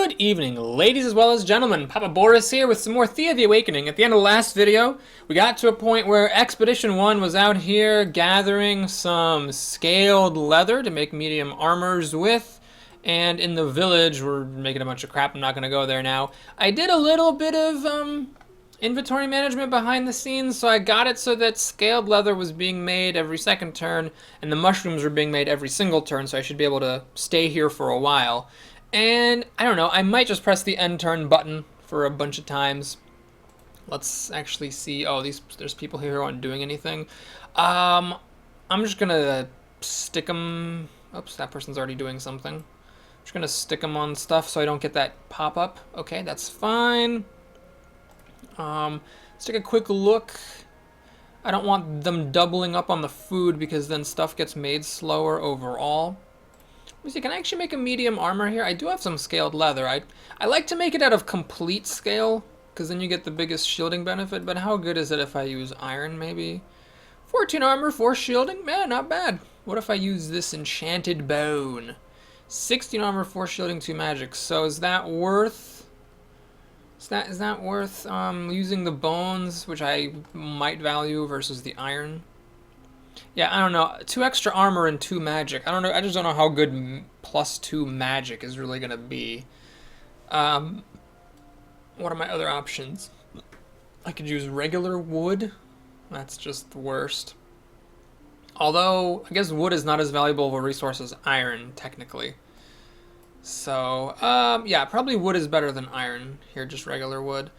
Good evening, ladies as well as gentlemen. Papa Boris here with some more Thea the Awakening. At the end of the last video, we got to a point where Expedition 1 was out here gathering some scaled leather to make medium armors with, and in the village we're making a bunch of crap. I'm not going to go there now. I did a little bit of inventory management behind the scenes, so I got it so that scaled leather was being made every second turn, and the mushrooms were being made every single turn, so I should be able to stay here for a while. And I don't know, I might just press the end turn button for a bunch of times. Let's actually see. Oh, there's people here who aren't doing anything. I'm just gonna stick them. Oops, that person's already doing something. I'm just gonna stick them on stuff so I don't get that pop up. Okay, that's fine. Let's take a quick look. I don't want them doubling up on the food because then stuff gets made slower overall. Let me see, can I actually make a medium armor here? I do have some scaled leather. I like to make it out of complete scale, because then you get the biggest shielding benefit, but how good is it if I use iron, maybe? 14 armor, 4 shielding? Man, not bad. What if I use this enchanted bone? 16 armor, 4 shielding, 2 magic. So is that worth... Is that worth using the bones, which I might value, versus the iron? Yeah, I don't know. 2 extra armor and 2 magic. I don't know. I just don't know how good +2 magic is really gonna be. What are my other options? I could use regular wood. That's just the worst. Although, I guess wood is not as valuable of a resource as iron, technically. So, yeah, probably wood is better than iron. Here, just regular wood.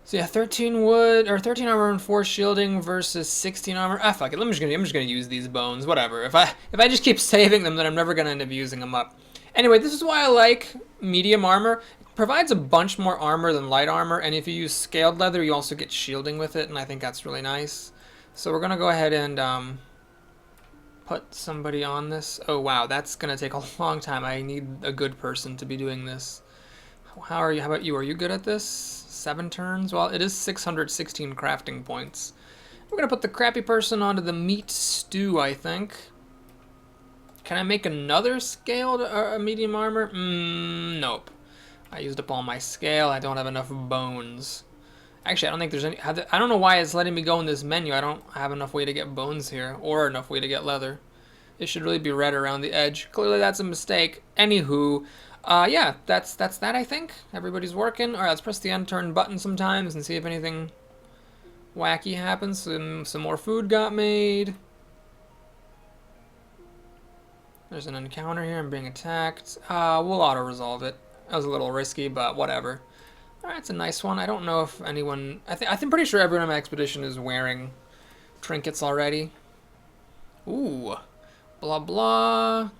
So yeah, 13 wood, or 13 armor and 4 shielding versus 16 armor. Ah, fuck it. I'm just gonna use these bones. Whatever. If I just keep saving them, then I'm never gonna end up using them up. Anyway, this is why I like medium armor. It provides a bunch more armor than light armor, and if you use scaled leather, you also get shielding with it, and I think that's really nice. So we're gonna go ahead and put somebody on this. Oh wow, that's gonna take a long time. I need a good person to be doing this. How are you? How about you? Are you good at this? 7 turns? Well, it is 616 crafting points. We're gonna put the crappy person onto the meat stew, I think. Can I make another scaled medium armor? Nope. I used up all my scale. I don't have enough bones. Actually, I don't think there's any... I don't know why it's letting me go in this menu. I don't have enough way to get bones here, or enough way to get leather. It should really be red around the edge. Clearly that's a mistake. Anywho... yeah, that's that, I think. Everybody's working. Alright, let's press the end turn button sometimes and see if anything wacky happens. Some more food got made. There's an encounter here. I'm being attacked. We'll auto-resolve it. That was a little risky, but whatever. Alright, it's a nice one. I don't know if anyone... I'm pretty sure everyone on my expedition is wearing trinkets already. Ooh. Blah, blah...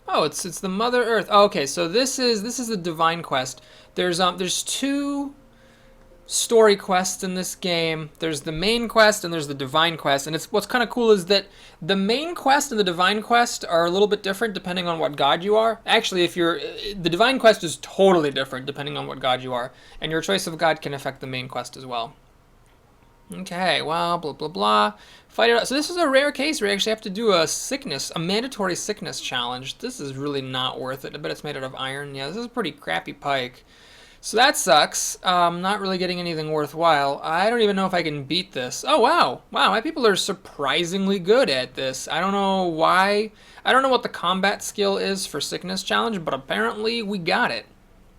Oh, it's the Mother Earth. Oh, okay, so this is the Divine Quest. There's 2 story quests in this game. There's the main quest and there's the Divine Quest. And what's kind of cool is that the main quest and the Divine Quest are a little bit different depending on what god you are. Actually, the Divine Quest is totally different depending on what god you are, and your choice of god can affect the main quest as well. Okay, well, blah, blah, blah. Fight it out. So this is a rare case where you actually have to do a mandatory sickness challenge. This is really not worth it. I bet it's made out of iron. Yeah, this is a pretty crappy pike. So that sucks. Not really getting anything worthwhile. I don't even know if I can beat this. Oh, wow. Wow, my people are surprisingly good at this. I don't know why. I don't know what the combat skill is for sickness challenge, but apparently we got it.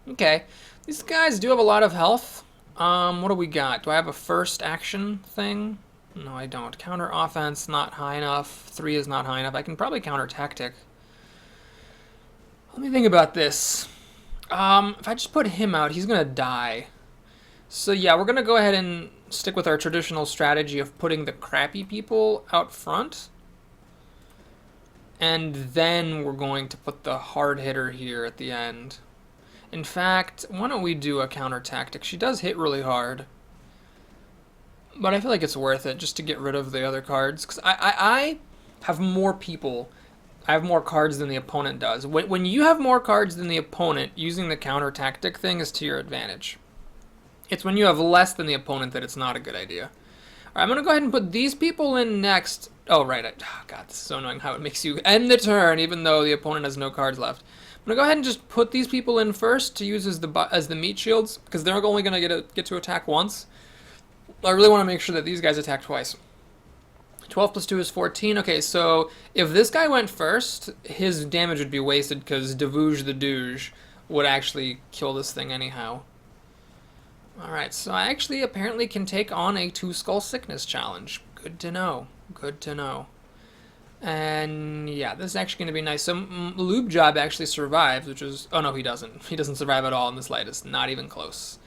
Okay. These guys do have a lot of health. What do we got? Do I have a first action thing? No, I don't. Counter offense, not high enough. 3 is not high enough. I can probably counter tactic. Let me think about this. If I just put him out, he's gonna die. So yeah, we're gonna go ahead and stick with our traditional strategy of putting the crappy people out front. And then we're going to put the hard hitter here at the end. In fact, why don't we do a counter tactic? She does hit really hard. But I feel like it's worth it just to get rid of the other cards. Because I have more people. I have more cards than the opponent does. When you have more cards than the opponent, using the counter tactic thing is to your advantage. It's when you have less than the opponent that it's not a good idea. Alright, I'm going to go ahead and put these people in next. Oh, right. Oh, God, this is so annoying how it makes you end the turn even though the opponent has no cards left. I'm gonna go ahead and just put these people in first to use as the meat shields, because they're only gonna get to attack once. I really want to make sure that these guys attack twice. 12 plus 2 is 14. Okay, so if this guy went first, his damage would be wasted because Devuge the Douge would actually kill this thing anyhow. Alright, so I actually apparently can take on a 2-skull sickness challenge. Good to know. Good to know. And yeah, this is actually going to be nice. So Lube Job actually survives, which is... Oh no, he doesn't. He doesn't survive at all in the slightest. Not even close.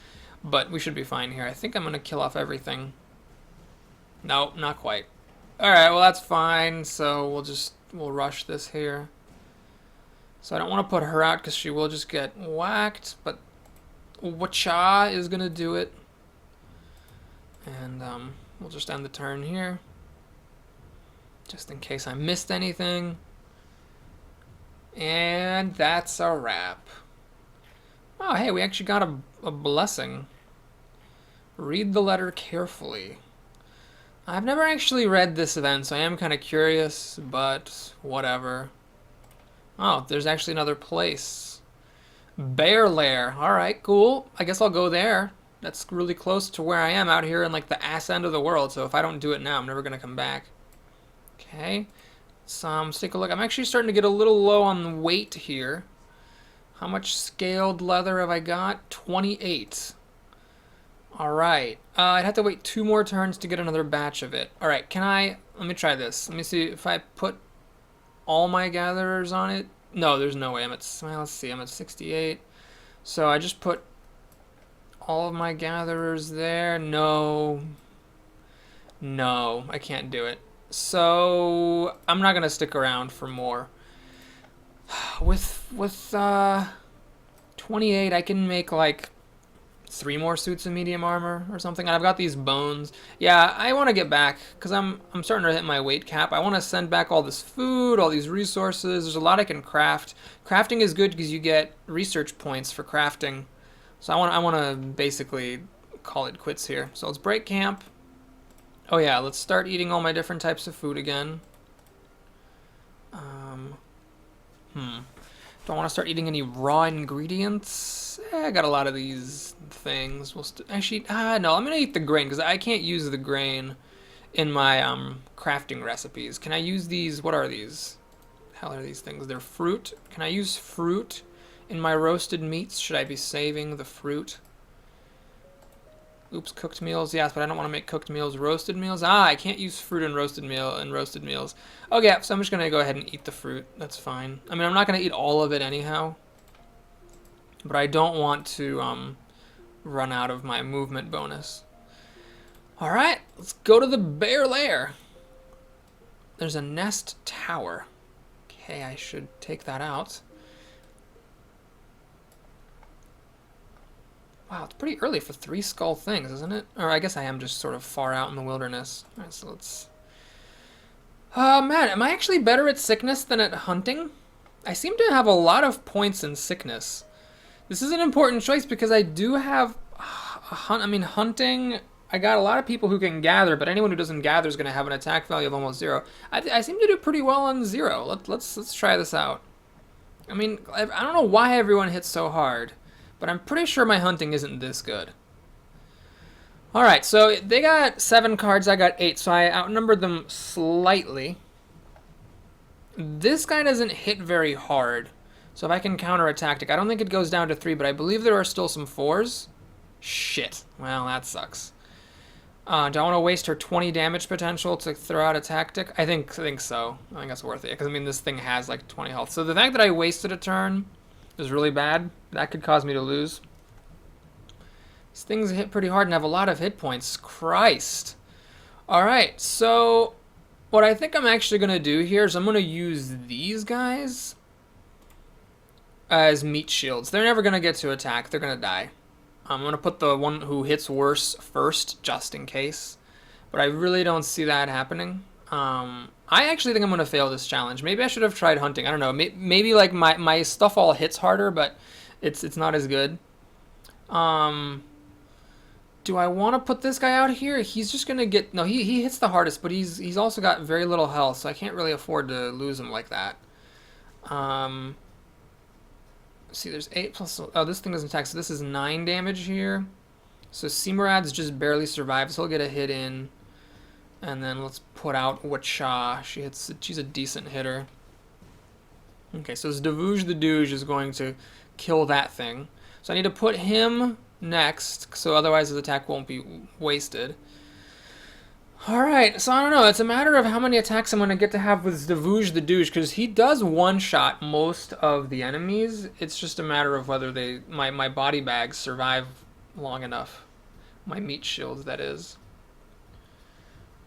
But we should be fine here. I think I'm going to kill off everything. No, not quite. Alright, well that's fine. So we'll rush this here. So I don't want to put her out because she will just get whacked. But Wacha is going to do it. And we'll just end the turn here. Just in case I missed anything. And that's a wrap. Oh, hey, we actually got a blessing. Read the letter carefully. I've never actually read this event, so I am kind of curious, but whatever. Oh, there's actually another place. Bear lair. Alright, cool. I guess I'll go there. That's really close to where I am out here in like the ass end of the world, so if I don't do it now, I'm never going to come back. Okay. So let's take a look. I'm actually starting to get a little low on weight here. How much scaled leather have I got? 28. Alright. I'd have to wait 2 more turns to get another batch of it. Alright, let me try this. Let me see if I put all my gatherers on it. No, there's no way. Well, let's see. I'm at 68. So I just put all of my gatherers there. No. No, I can't do it. So I'm not going to stick around for more. With 28, I can make like 3 more suits of medium armor or something. And I've got these bones. Yeah, I want to get back because I'm starting to hit my weight cap. I want to send back all this food, all these resources. There's a lot I can craft. Crafting is good because you get research points for crafting. So I want to basically call it quits here. So let's break camp. Oh yeah, let's start eating all my different types of food again. Don't want to start eating any raw ingredients. I got a lot of these things. We'll actually, no, I'm gonna eat the grain because I can't use the grain in my crafting recipes. Can I use these? What are these? Hell are these things? They're fruit. Can I use fruit in my roasted meats? Should I be saving the fruit? Oops, cooked meals. Yes, but I don't want to make cooked meals roasted meals. I can't use fruit in roasted meals. Okay, so I'm just going to go ahead and eat the fruit. That's fine. I mean, I'm not going to eat all of it anyhow. But I don't want to run out of my movement bonus. Alright, let's go to the bear lair. There's a nest tower. Okay, I should take that out. Wow, it's pretty early for 3 skull things, isn't it? Or I guess I am just sort of far out in the wilderness. Alright, so let's... man, am I actually better at sickness than at hunting? I seem to have a lot of points in sickness. This is an important choice because I do have... hunting... I got a lot of people who can gather, but anyone who doesn't gather is going to have an attack value of almost 0. I seem to do pretty well on 0. Let's try this out. I mean, I don't know why everyone hits so hard. But I'm pretty sure my hunting isn't this good. Alright, so they got 7 cards, I got 8, so I outnumbered them slightly. This guy doesn't hit very hard, so if I can counter a tactic, I don't think it goes down to 3, but I believe there are still some 4s. Shit. Well, that sucks. Do I want to waste her 20 damage potential to throw out a tactic? I think so. I think that's worth it, because I mean, this thing has like 20 health. So the fact that I wasted a turn is really bad. That could cause me to lose. These things hit pretty hard and have a lot of hit points. Christ. Alright, so what I think I'm actually going to do here is I'm going to use these guys as meat shields. They're never going to get to attack. They're going to die. I'm going to put the one who hits worse first, just in case. But I really don't see that happening. I actually think I'm going to fail this challenge. Maybe I should have tried hunting. I don't know. Maybe like my stuff all hits harder, but it's not as good. Do I want to put this guy out here? He's just going to get... No, he hits the hardest, but he's also got very little health, so I can't really afford to lose him like that. See, there's 8 plus... Oh, this thing doesn't attack, so this is 9 damage here. So Seamorad's just barely survives. He'll get a hit in. And then let's put out Wacha. She's a decent hitter. Okay, so Devuge the Douge is going to kill that thing. So I need to put him next, so otherwise his attack won't be wasted. Alright, so I don't know. It's a matter of how many attacks I'm going to get to have with Devuge the Douge, because he does one-shot most of the enemies. It's just a matter of whether my body bags survive long enough. My meat shields, that is.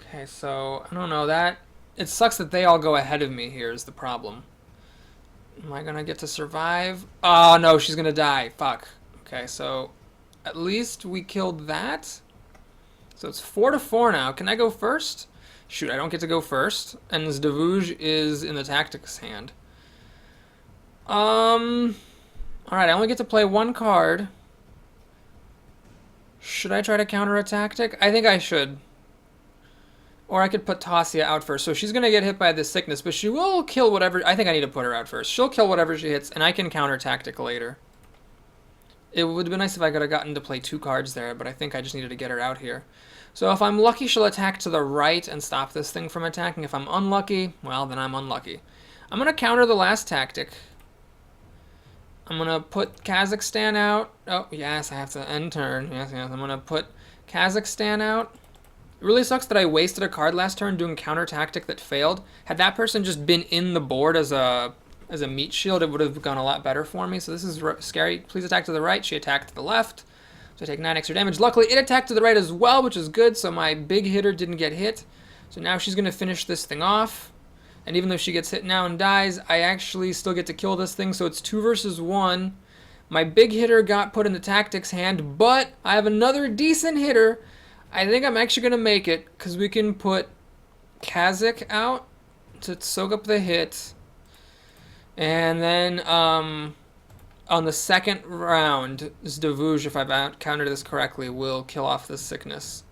Okay, so, I don't know. It sucks that they all go ahead of me here is the problem. Am I going to get to survive? Oh, no, she's going to die. Fuck. Okay, so at least we killed that. So it's 4-4 now. Can I go first? Shoot, I don't get to go first. And this Devuge is in the tactics hand. Alright, I only get to play one card. Should I try to counter a tactic? I think I should. Or I could put Thea out first. So she's going to get hit by this sickness, but she will kill whatever... I think I need to put her out first. She'll kill whatever she hits, and I can counter tactic later. It would have been nice if I could have gotten to play 2 cards there, but I think I just needed to get her out here. So if I'm lucky, she'll attack to the right and stop this thing from attacking. If I'm unlucky, well, then I'm unlucky. I'm going to counter the last tactic. I'm going to put Kazakhstan out. Oh, yes, I have to end turn. Yes, yes. I'm going to put Kazakhstan out. It really sucks that I wasted a card last turn doing counter tactic that failed. Had that person just been in the board as a meat shield, it would have gone a lot better for me. So this is scary. Please attack to the right. She attacked to the left. So I take 9 extra damage. Luckily, it attacked to the right as well, which is good. So my big hitter didn't get hit. So now she's going to finish this thing off. And even though she gets hit now and dies, I actually still get to kill this thing. So it's 2 versus 1. My big hitter got put in the tactics hand, but I have another decent hitter. I think I'm actually going to make it because we can put Kazakh out to soak up the hit. And then on the second round, Devuge, if I've countered this correctly, will kill off this sickness.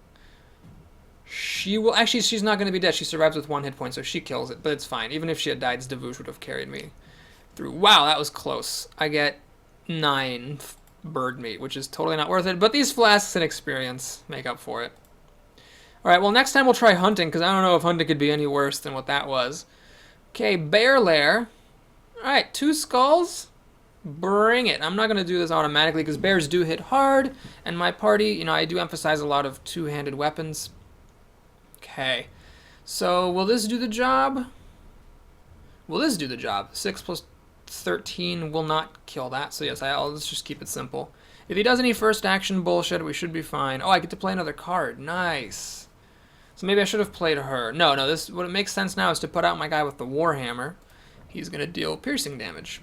She will... Actually, she's not going to be dead. She survives with 1 hit point, so she kills it. But it's fine. Even if she had died, Devuge would have carried me through. Wow, that was close. I get 9 bird meat, which is totally not worth it. But these flasks and experience make up for it. Alright, well, next time we'll try hunting, because I don't know if hunting could be any worse than what that was. Okay, bear lair. Alright, 2 skulls. Bring it. I'm not going to do this automatically, because bears do hit hard. And my party, you know, I do emphasize a lot of 2-handed weapons. Okay. So, will this do the job? Will this do the job? 6 plus 13 will not kill that. So, yes, let's just keep it simple. If he does any first action bullshit, we should be fine. Oh, I get to play another card. Nice. So maybe I should have played her. No, what makes sense now is to put out my guy with the Warhammer. He's going to deal piercing damage.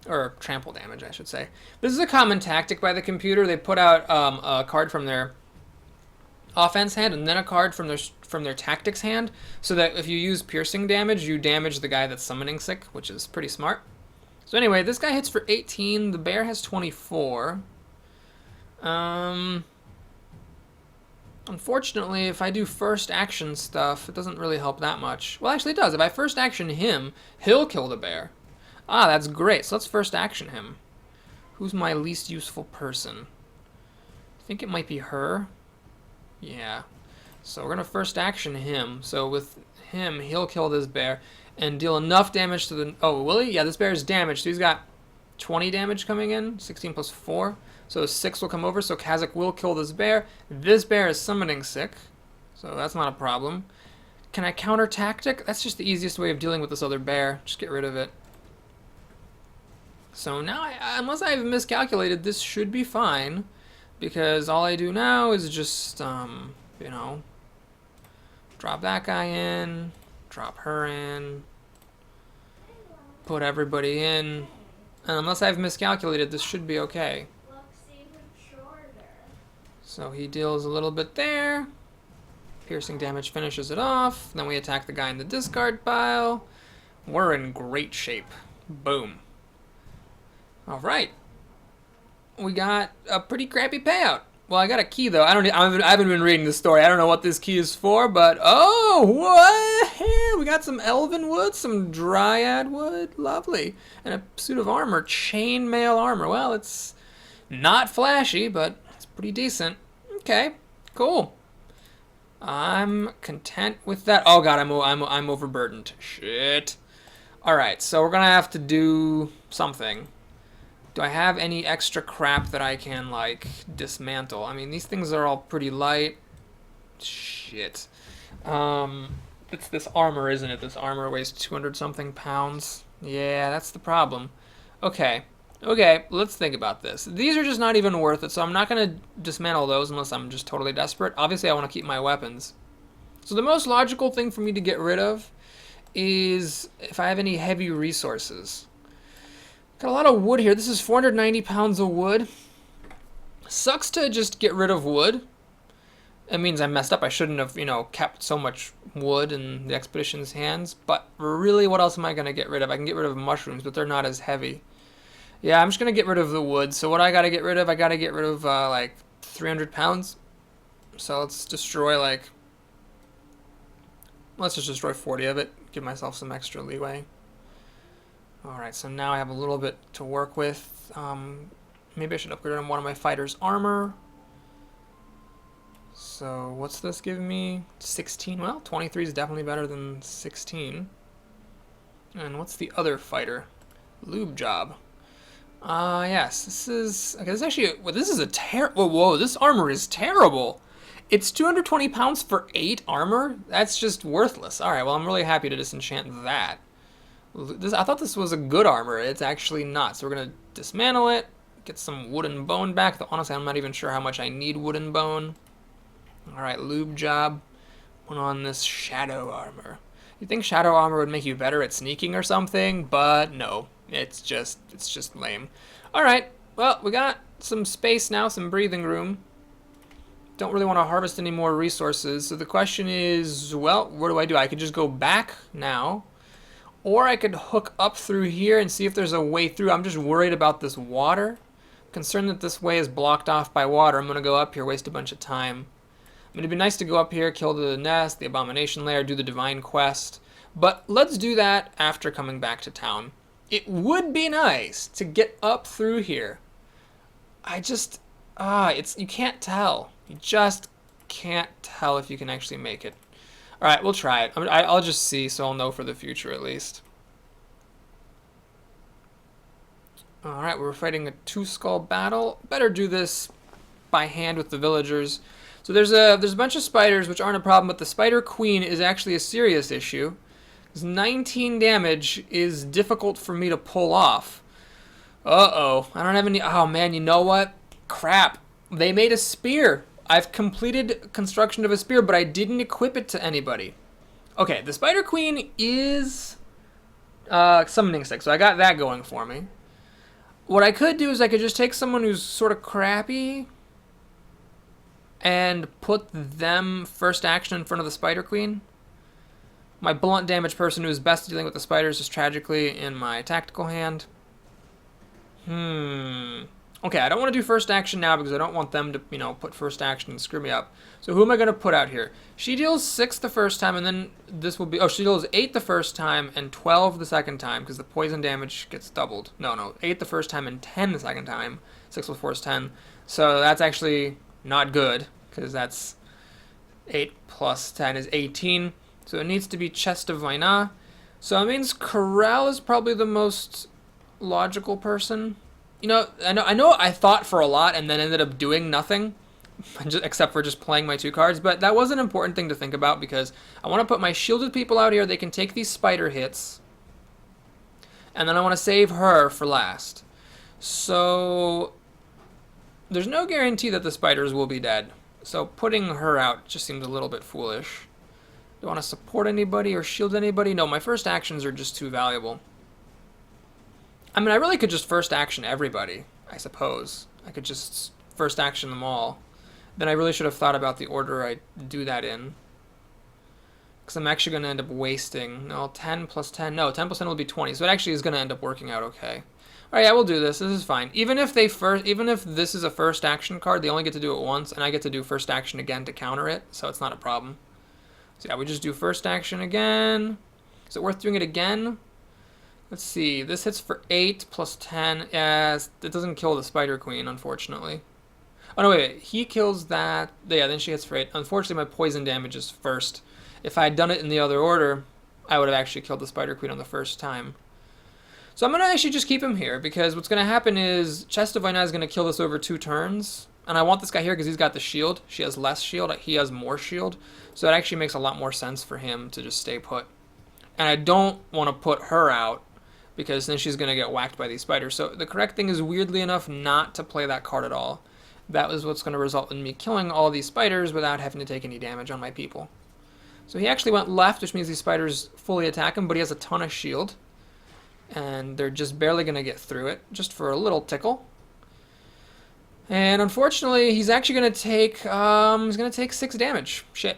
Or trample damage, I should say. This is a common tactic by the computer. They put out a card from their offense hand and then a card from their tactics hand, so that if you use piercing damage, you damage the guy that's summoning sick, which is pretty smart. So anyway, this guy hits for 18. The bear has 24. Unfortunately, if I do first action stuff, it doesn't really help that much. Well, actually it does. If I first action him, he'll kill the bear. Ah, that's great. So let's first action him. Who's my least useful person? I think it might be her. Yeah. So we're going to first action him. So with him, he'll kill this bear and deal enough damage to the... Oh, will he? Yeah, this bear is damaged. So he's got 20 damage coming in. 16 plus 4. So 6 will come over. So Kazakh will kill this bear. This bear is summoning sick. So that's not a problem. Can I counter tactic? That's just the easiest way of dealing with this other bear. Just get rid of it. So now, unless I've miscalculated, this should be fine. Because all I do now is just, you know, drop that guy in, drop her in, put everybody in. And unless I've miscalculated, this should be okay. So he deals a little bit there. Piercing damage finishes it off. Then we attack the guy in the discard pile. We're in great shape. Boom. Alright. We got a pretty crappy payout. Well, I got a key though. I haven't been reading the story. I don't know what this key is for, but oh, what? Yeah, we got some elven wood, some dryad wood, lovely, and a suit of armor, chainmail armor. Well, it's not flashy, but it's pretty decent. Okay, cool. I'm content with that. Oh god, I'm overburdened. Shit. All right, so we're gonna have to do something. Do I have any extra crap that I can, like, dismantle? I mean, these things are all pretty light. Shit. It's this armor, isn't it? This armor weighs 200 something pounds. Yeah, that's the problem. Okay. Okay, let's think about this. These are just not even worth it, so I'm not going to dismantle those unless I'm just totally desperate. Obviously, I want to keep my weapons. So the most logical thing for me to get rid of is if I have any heavy resources. Got a lot of wood here. This is 490 pounds of wood. Sucks to just get rid of wood. It means I messed up. I shouldn't have, kept so much wood in the expedition's hands. But really, what else am I going to get rid of? I can get rid of mushrooms, but they're not as heavy. Yeah, I'm just going to get rid of the wood. So what I got to get rid of? I got to get rid of, like, 300 pounds. So let's destroy, like... Let's just destroy 40 of it. Give myself some extra leeway. Alright, so now I have a little bit to work with. Maybe I should upgrade on one of my fighters' armor. So, what's this give me? 16? Well, 23 is definitely better than 16. And what's the other fighter? Lube job. Yes, this is... Okay, this is actually... Well, this is a whoa, this armor is terrible! It's 220 pounds for 8 armor? That's just worthless. Alright, well, I'm really happy to disenchant that. I thought this was a good armor. It's actually not. So we're going to dismantle it, get some wood and bone back. Though honestly, I'm not even sure how much I need wood and bone. Alright, lube job. Put on this shadow armor. You'd think shadow armor would make you better at sneaking or something, but no. It's just lame. Alright, well, we got some space now, some breathing room. Don't really want to harvest any more resources. So the question is, well, what do? I could just go back now. Or I could hook up through here and see if there's a way through. I'm just worried about this water. Concerned that this way is blocked off by water. I'm going to go up here, waste a bunch of time. I mean, it'd be nice to go up here, kill the nest, the abomination lair, do the divine quest. But let's do that after coming back to town. It would be nice to get up through here. You can't tell. You just can't tell if you can actually make it. Alright, we'll try it. I'll just see, so I'll know for the future at least. Alright, we're fighting a 2-skull battle. Better do this by hand with the villagers. So there's a bunch of spiders, which aren't a problem, but the spider queen is actually a serious issue. 19 damage is difficult for me to pull off. Uh-oh. I don't have any... Oh, man, you know what? Crap. They made a spear. I've completed construction of a spear, but I didn't equip it to anybody. Okay, the Spider Queen is summoning stick, so I got that going for me. What I could do is I could just take someone who's sort of crappy and put them first action in front of the Spider Queen. My blunt damage person who is best dealing with the spiders is tragically in my tactical hand. Okay, I don't want to do first action now because I don't want them to, put first action and screw me up. So who am I going to put out here? She deals 6 the first time, and then this will be... Oh, she deals 8 the first time and 12 the second time because the poison damage gets doubled. No, 8 the first time and 10 the second time. 6 plus 4 is 10. So that's actually not good because that's 8 plus 10 is 18. So it needs to be Chest of Vaina. So it means Corral is probably the most logical person. I know I thought for a lot and then ended up doing nothing, except for just playing my 2 cards, but that was an important thing to think about because I want to put my shielded people out here. They can take these spider hits, and then I want to save her for last. So there's no guarantee that the spiders will be dead, so putting her out just seems a little bit foolish. Do I want to support anybody or shield anybody? No, my first actions are just too valuable. I mean, I really could just first action everybody, I suppose. I could just first action them all. Then I really should have thought about the order I do that in. Because I'm actually going to end up wasting... No, 10 plus 10... No, 10 plus 10 will be 20, so it actually is going to end up working out okay. Alright, yeah, we'll do this. This is fine. Even if this is a first action card, they only get to do it once, and I get to do first action again to counter it, so it's not a problem. So yeah, we just do first action again. Is it worth doing it again? Let's see. This hits for 8 plus 10. Yes, it doesn't kill the Spider Queen, unfortunately. Oh, no, wait. He kills that. Yeah, then she hits for 8. Unfortunately, my poison damage is first. If I had done it in the other order, I would have actually killed the Spider Queen on the first time. So I'm going to actually just keep him here, because what's going to happen is Chest of Vina is going to kill this over 2 turns. And I want this guy here because he's got the shield. She has less shield. He has more shield. So it actually makes a lot more sense for him to just stay put. And I don't want to put her out, because then she's going to get whacked by these spiders. So the correct thing is, weirdly enough, not to play that card at all. That was what's going to result in me killing all these spiders without having to take any damage on my people. So he actually went left, which means these spiders fully attack him, but he has a ton of shield. And they're just barely going to get through it, just for a little tickle. And unfortunately, he's actually going to take 6 damage. Shit.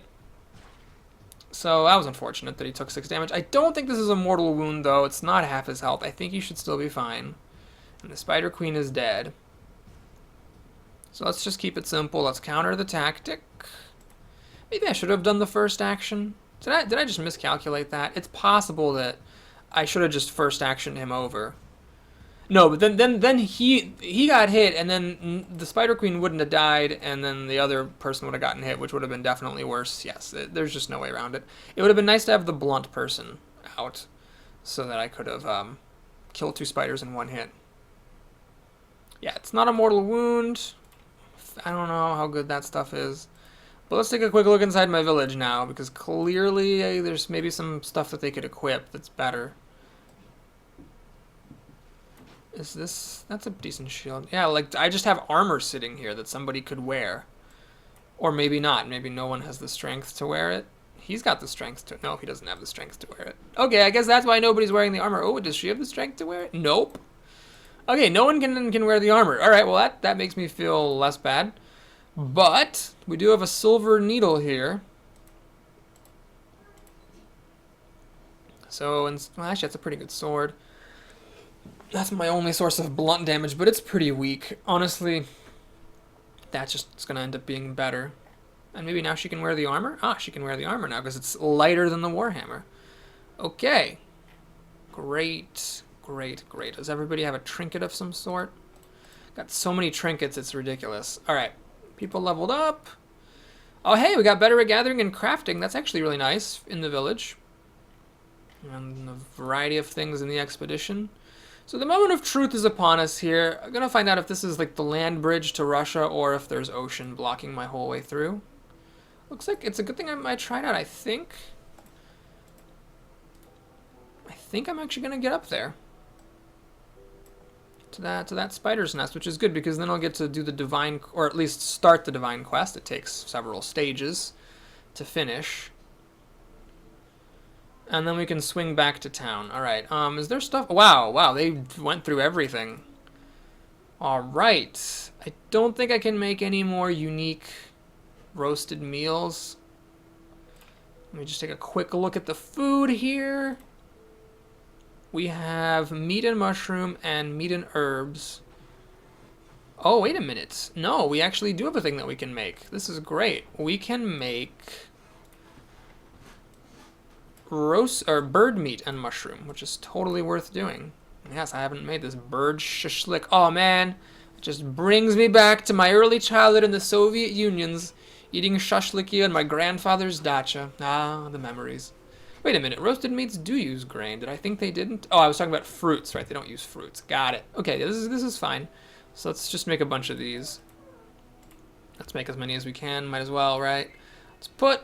So that was unfortunate that he took 6 damage. I don't think this is a mortal wound, though. It's not half his health. I think he should still be fine. And the Spider Queen is dead. So let's just keep it simple. Let's counter the tactic. Maybe I should have done the first action. Did I just miscalculate that? It's possible that I should have just first actioned him over. No, but then he got hit, and then the Spider Queen wouldn't have died, and then the other person would have gotten hit, which would have been definitely worse. Yes, there's just no way around it. It would have been nice to have the blunt person out, so that I could have killed 2 spiders in 1 hit. Yeah, it's not a mortal wound. I don't know how good that stuff is. But let's take a quick look inside my village now, because clearly there's maybe some stuff that they could equip that's better. Is this... That's a decent shield. Yeah, like, I just have armor sitting here that somebody could wear. Or maybe not. Maybe no one has the strength to wear it. He's got the strength to... No, he doesn't have the strength to wear it. Okay, I guess that's why nobody's wearing the armor. Oh, does she have the strength to wear it? Nope. Okay, no one can wear the armor. Alright, well, that makes me feel less bad. But we do have a silver needle here. So, well, actually, that's a pretty good sword. That's my only source of blunt damage, but it's pretty weak. Honestly, that's just it's going to end up being better. And maybe now she can wear the armor? Ah, she can wear the armor now because it's lighter than the Warhammer. Okay. Great, great, great. Does everybody have a trinket of some sort? Got so many trinkets, it's ridiculous. Alright, people leveled up. Oh, hey, we got better at gathering and crafting. That's actually really nice in the village. And a variety of things in the expedition. So the moment of truth is upon us here. I'm going to find out if this is like the land bridge to Russia or if there's ocean blocking my whole way through. Looks like it's a good thing I tried out, I think. I think I'm actually going to get up there. To that spider's nest, which is good because then I'll get to do the divine, or at least start the divine quest. It takes several stages to finish. And then we can swing back to town. Alright, is there stuff? Wow, they went through everything. Alright. I don't think I can make any more unique roasted meals. Let me just take a quick look at the food here. We have meat and mushroom and meat and herbs. Oh, wait a minute. No, we actually do have a thing that we can make. This is great. We can make roast or bird meat and mushroom, which is totally worth doing. Yes, I haven't made this bird shashlik. Oh man, it just brings me back to my early childhood in the Soviet Union's eating shashlikia in my grandfather's dacha. Ah, the memories. Wait a minute, roasted meats do use grain. Did I think they didn't? Oh, I was talking about fruits, right? They don't use fruits. Got it. Okay, this is fine. So let's just make a bunch of these. Let's make as many as we can. Might as well, right? Let's put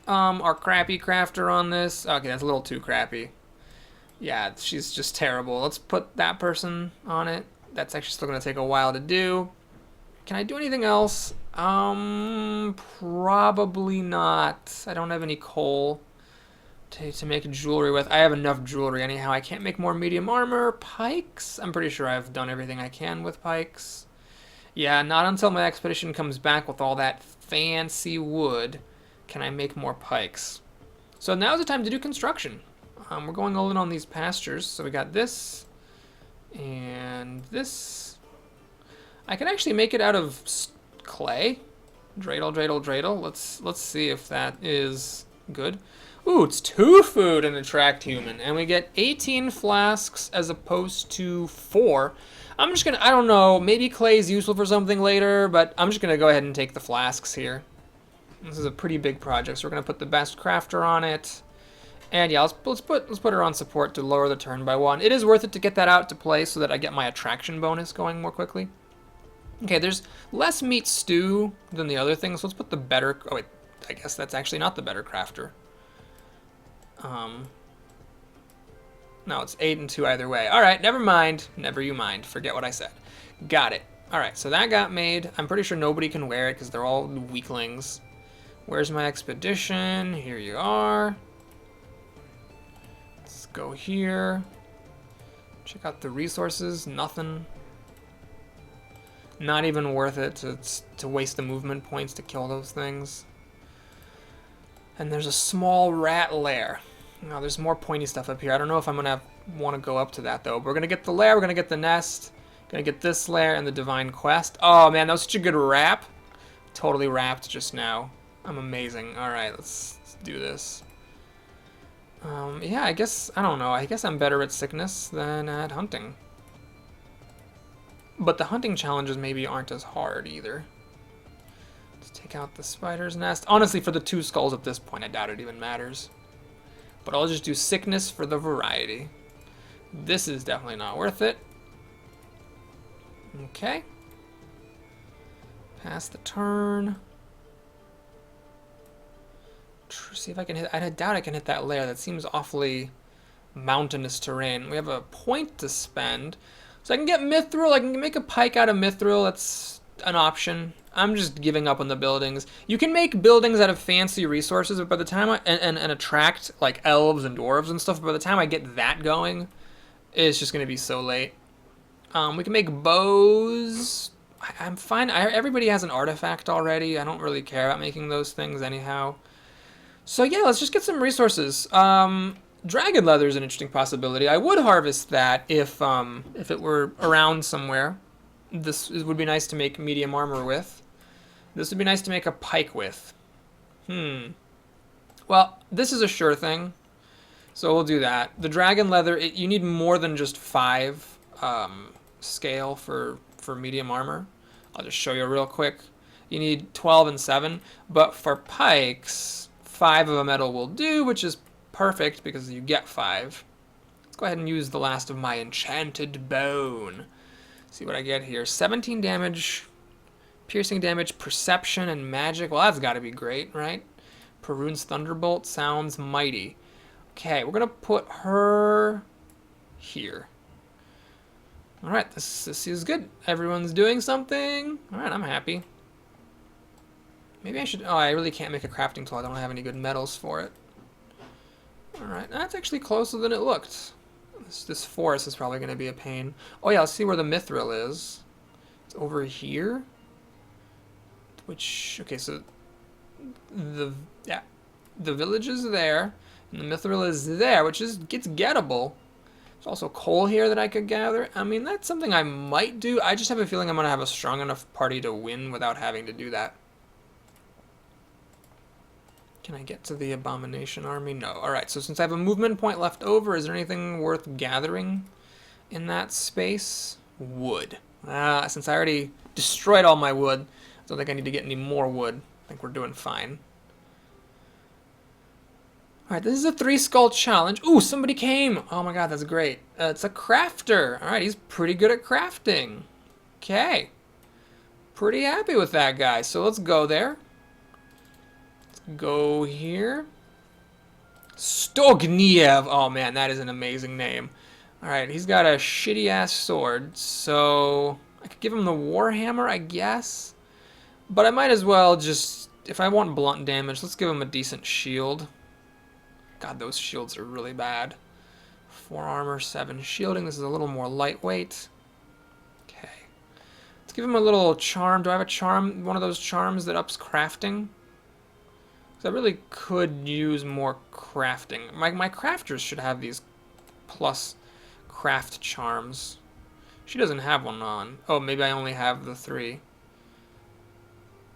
our crappy crafter on this. Okay, that's a little too crappy. Yeah, she's just terrible. Let's put that person on it. That's actually still going to take a while to do. Can I do anything else? Probably not. I don't have any coal to make jewelry with. I have enough jewelry anyhow. I can't make more medium armor. Pikes? I'm pretty sure I've done everything I can with pikes. Yeah, not until my expedition comes back with all that fancy wood can I make more pikes. So now's the time to do construction. We're going all in on these pastures. So we got this And this, I can actually make it out of clay. Dreidel, dreidel, dreidel. Let's see if that is good. Ooh, it's 2 food and attract human. And we get 18 flasks as opposed to 4. I'm just gonna, I don't know, maybe clay is useful for something later, but I'm just gonna go ahead and take the flasks here. This is a pretty big project, so we're gonna put the best crafter on it. And yeah, let's put her on support to lower the turn by 1. It is worth it to get that out to play so that I get my attraction bonus going more quickly. Okay, there's less meat stew than the other things, so let's put the better... Oh wait, I guess that's actually not the better crafter. No, it's 8 and 2 either way. Alright, never mind. Never you mind. Forget what I said. Got it. Alright, so that got made. I'm pretty sure nobody can wear it because they're all weaklings. Where's my expedition? Here you are. Let's go here. Check out the resources. Nothing. Not even worth it to waste the movement points to kill those things. And there's a small rat lair. Now there's more pointy stuff up here. I don't know if I'm gonna want to go up to that though. But we're gonna get the lair. We're gonna get the nest. Gonna get this lair and the divine quest. Oh man, that was such a good wrap. Totally wrapped just now. I'm amazing. All right, let's do this. Yeah, I guess I don't know. I guess I'm better at sickness than at hunting. But the hunting challenges maybe aren't as hard either. Let's take out the spider's nest. Honestly, for the 2 skulls at this point, I doubt it even matters. But I'll just do sickness for the variety. This is definitely not worth it. Okay. Pass the turn. See if I can hit... I doubt I can hit that lair. That seems awfully mountainous terrain. We have a point to spend. So I can get mithril, I can make a pike out of mithril, that's an option. I'm just giving up on the buildings. You can make buildings out of fancy resources, but by the time I, and attract like elves and dwarves and stuff, but by the time I get that going, it's just going to be so late. We can make bows. I'm fine, everybody has an artifact already, I don't really care about making those things anyhow. So yeah, let's just get some resources. Dragon leather is an interesting possibility. I would harvest that if it were around somewhere. This would be nice to make medium armor with. This would be nice to make a pike with. Well, this is a sure thing, so we'll do that. The dragon leather, you need more than just 5 scale for medium armor. I'll just show you real quick. You need 12 and 7, but for pikes, 5 of a metal will do, which is perfect because you get 5. Let's go ahead and use the last of my enchanted bone. See what I get here. 17 damage, piercing damage, perception, and magic. Well, that's got to be great, right? Perun's Thunderbolt sounds mighty. Okay, we're going to put her here. All right, this is good. Everyone's doing something. All right, I'm happy. Maybe I should... Oh, I really can't make a crafting tool. I don't have any good metals for it. Alright, that's actually closer than it looked. This forest is probably going to be a pain. Oh yeah, let's see where the mithril is. It's over here. Which, okay, so the village is there, and the mithril is there, which gets gettable. There's also coal here that I could gather. I mean, that's something I might do. I just have a feeling I'm going to have a strong enough party to win without having to do that. Can I get to the abomination army? No. Alright, so since I have a movement point left over, is there anything worth gathering in that space? Wood. Since I already destroyed all my wood, I don't think I need to get any more wood. I think we're doing fine. Alright, this is a 3-skull challenge. Ooh, somebody came! Oh my god, that's great. It's a crafter. Alright, he's pretty good at crafting. Okay. Pretty happy with that guy. So let's go there. Go here. Stogniev. Oh man, that is an amazing name. Alright, he's got a shitty ass sword, so I could give him the Warhammer, I guess. But I might as well just, if I want blunt damage, let's give him a decent shield. God, those shields are really bad. 4 armor, 7 shielding. This is a little more lightweight. Okay. Let's give him a little charm. Do I have a charm? One of those charms that ups crafting? I really could use more crafting. My crafters should have these plus craft charms. She doesn't have one on. Oh, maybe I only have the 3.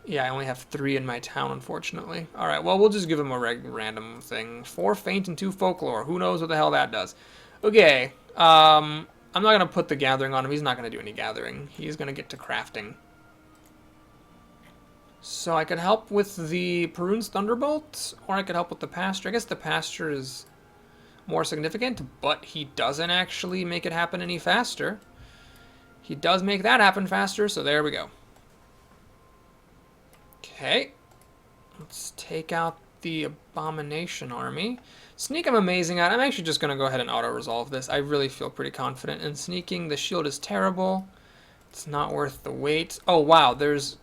Yeah, I only have 3 in my town, unfortunately. Alright, well, we'll just give him a random thing. 4 faint and 2 folklore. Who knows what the hell that does. Okay, I'm not going to put the gathering on him. He's not going to do any gathering. He's going to get to crafting. So I could help with the Perun's Thunderbolt, or I could help with the pasture. I guess the pasture is more significant, but he doesn't actually make it happen any faster. He does make that happen faster, so there we go. Okay, let's take out the Abomination Army. Sneak I'm amazing at. I'm actually just going to go ahead and auto-resolve this. I really feel pretty confident in sneaking. The shield is terrible. It's not worth the wait. Oh, wow, there was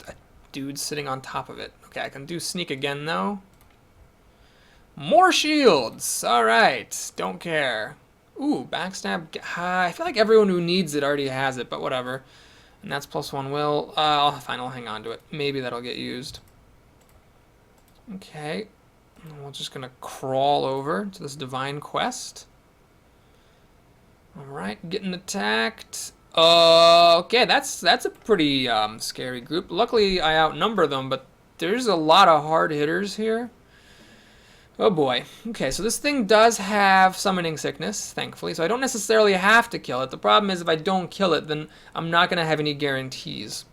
a dude sitting on top of it. Okay, I can do sneak again, though. More shields! Alright, don't care. Ooh, backstab. I feel like everyone who needs it already has it, but whatever. And that's +1 will. Fine, I'll hang on to it. Maybe that'll get used. Okay. And we're just going to crawl over to this Divine Quest. Alright, getting attacked. Okay, that's a pretty scary group. Luckily, I outnumber them, but there's a lot of hard hitters here. Oh boy. Okay, so this thing does have summoning sickness, thankfully, so I don't necessarily have to kill it. The problem is if I don't kill it, then I'm not going to have any guarantees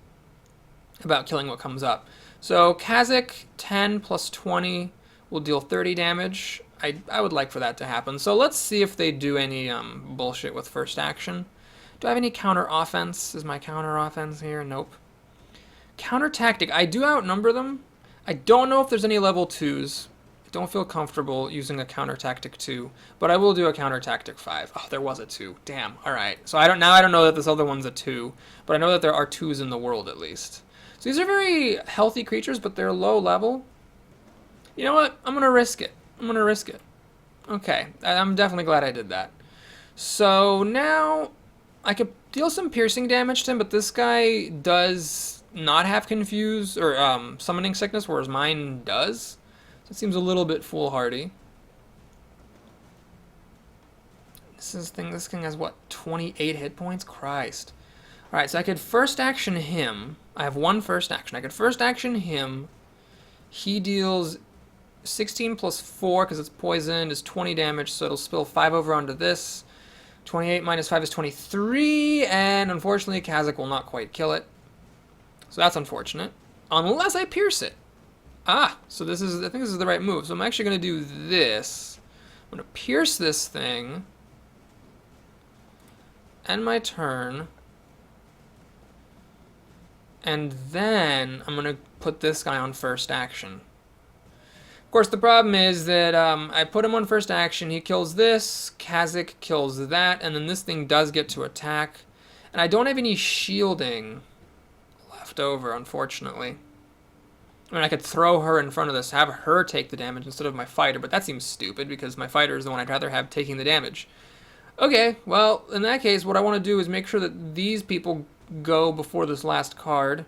about killing what comes up. So Kazakh 10 plus 20 will deal 30 damage. I would like for that to happen. So let's see if they do any bullshit with first action. Do I have any counter offense? Is my counter offense here? Nope. Counter tactic. I do outnumber them. I don't know if there's any level 2s. Don't feel comfortable using a counter tactic 2, but I will do a counter tactic 5. Oh, there was a 2. Damn. All right. So I don't know that this other one's a 2, but I know that there are 2s in the world at least. So these are very healthy creatures, but they're low level. You know what? I'm gonna risk it. Okay. I'm definitely glad I did that. So now I could deal some piercing damage to him, but this guy does not have confuse or summoning sickness, whereas mine does. It seems a little bit foolhardy. This thing has what, 28 hit points? Christ. Alright, so I could first action him. I have one first action. I could first action him. He deals 16 plus 4 because it's poisoned is 20 damage, so it'll spill 5 over onto this. 28 minus 5 is 23, and unfortunately Kazakh will not quite kill it. So that's unfortunate. Unless I pierce it. So I think this is the right move. So I'm actually going to do this. I'm going to pierce this thing. End my turn. And then I'm going to put this guy on first action. Of course, the problem is that I put him on first action. He kills this. Kazakh kills that. And then this thing does get to attack. And I don't have any shielding left over, unfortunately. I mean, I could throw her in front of this, have her take the damage instead of my fighter, but that seems stupid because my fighter is the one I'd rather have taking the damage. Okay, well, in that case, what I want to do is make sure that these people go before this last card.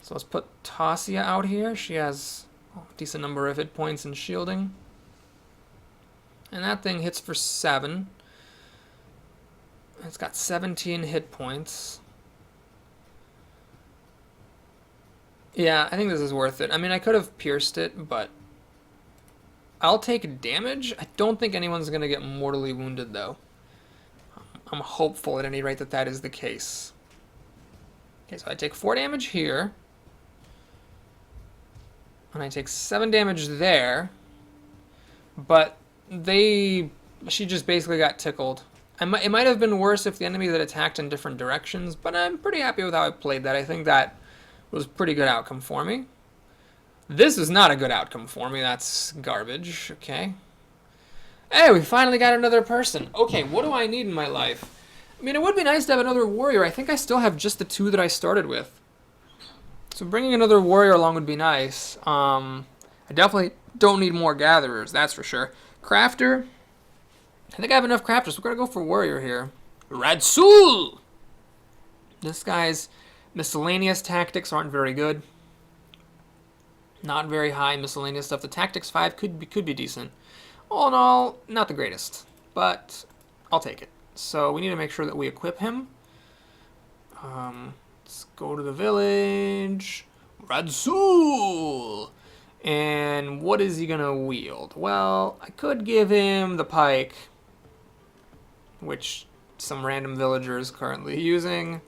So let's put Tasia out here. She has a decent number of hit points and shielding. And that thing hits for 7. It's got 17 hit points. Yeah, I think this is worth it. I mean, I could have pierced it, but I'll take damage. I don't think anyone's going to get mortally wounded, though. I'm hopeful, at any rate, that that is the case. Okay, so I take 4 damage here. And I take 7 damage there. But she just basically got tickled. It might have been worse if the enemy had attacked in different directions, but I'm pretty happy with how I played that. I think that was a pretty good outcome for me. This is not a good outcome for me. That's garbage. Okay. Hey, we finally got another person. Okay, what do I need in my life? I mean, it would be nice to have another warrior. I think I still have just the 2 that I started with. So bringing another warrior along would be nice. I definitely don't need more gatherers, that's for sure. Crafter. I think I have enough crafters. We're going to go for warrior here. Radsul! This guy's miscellaneous tactics aren't very good. Not very high miscellaneous stuff. The tactics 5 could be decent. All in all, not the greatest, but I'll take it. So we need to make sure that we equip him. Let's go to the village. Radsul! And what is he gonna wield? Well, I could give him the pike, which some random villager is currently using.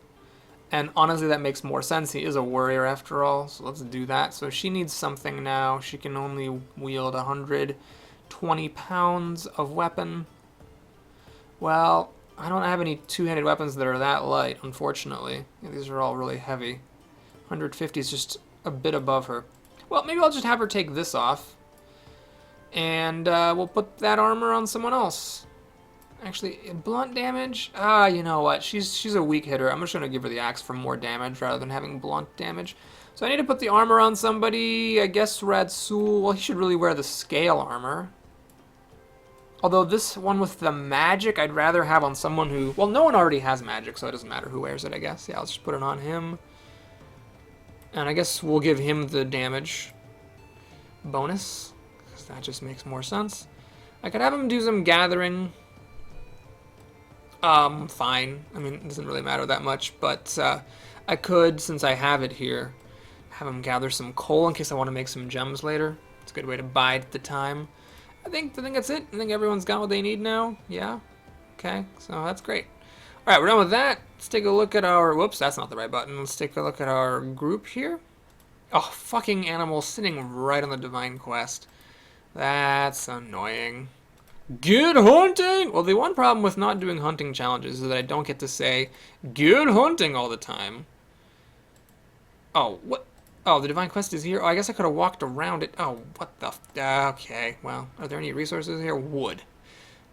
And honestly, that makes more sense. He is a warrior after all, so let's do that. So she needs something now. She can only wield 120 pounds of weapon. Well, I don't have any two-handed weapons that are that light, unfortunately. Yeah, these are all really heavy. 150 is just a bit above her. Well, maybe I'll just have her take this off. And we'll put that armor on someone else. Actually, blunt damage? You know what? She's a weak hitter. I'm just going to give her the axe for more damage rather than having blunt damage. So I need to put the armor on somebody. I guess Radsul. Well, he should really wear the scale armor. Although this one with the magic, I'd rather have on someone who... Well, no one already has magic, so it doesn't matter who wears it, I guess. Yeah, let's just put it on him. And I guess we'll give him the damage bonus, because that just makes more sense. I could have him do some gathering. Fine. I mean, it doesn't really matter that much, but I could, since I have it here, have him gather some coal in case I want to make some gems later. It's a good way to bide the time. I think that's it. I think everyone's got what they need now. Yeah. Okay, so that's great. All right, we're done with that. Let's take a look at our... Whoops, that's not the right button. Let's take a look at our group here. Oh, fucking animal sitting right on the divine quest. That's annoying. Good hunting! Well, the one problem with not doing hunting challenges is that I don't get to say good hunting all the time. Oh, what? Oh, the divine quest is here? Oh, I guess I could have walked around it. Oh, what the... Okay, well, are there any resources here? Wood.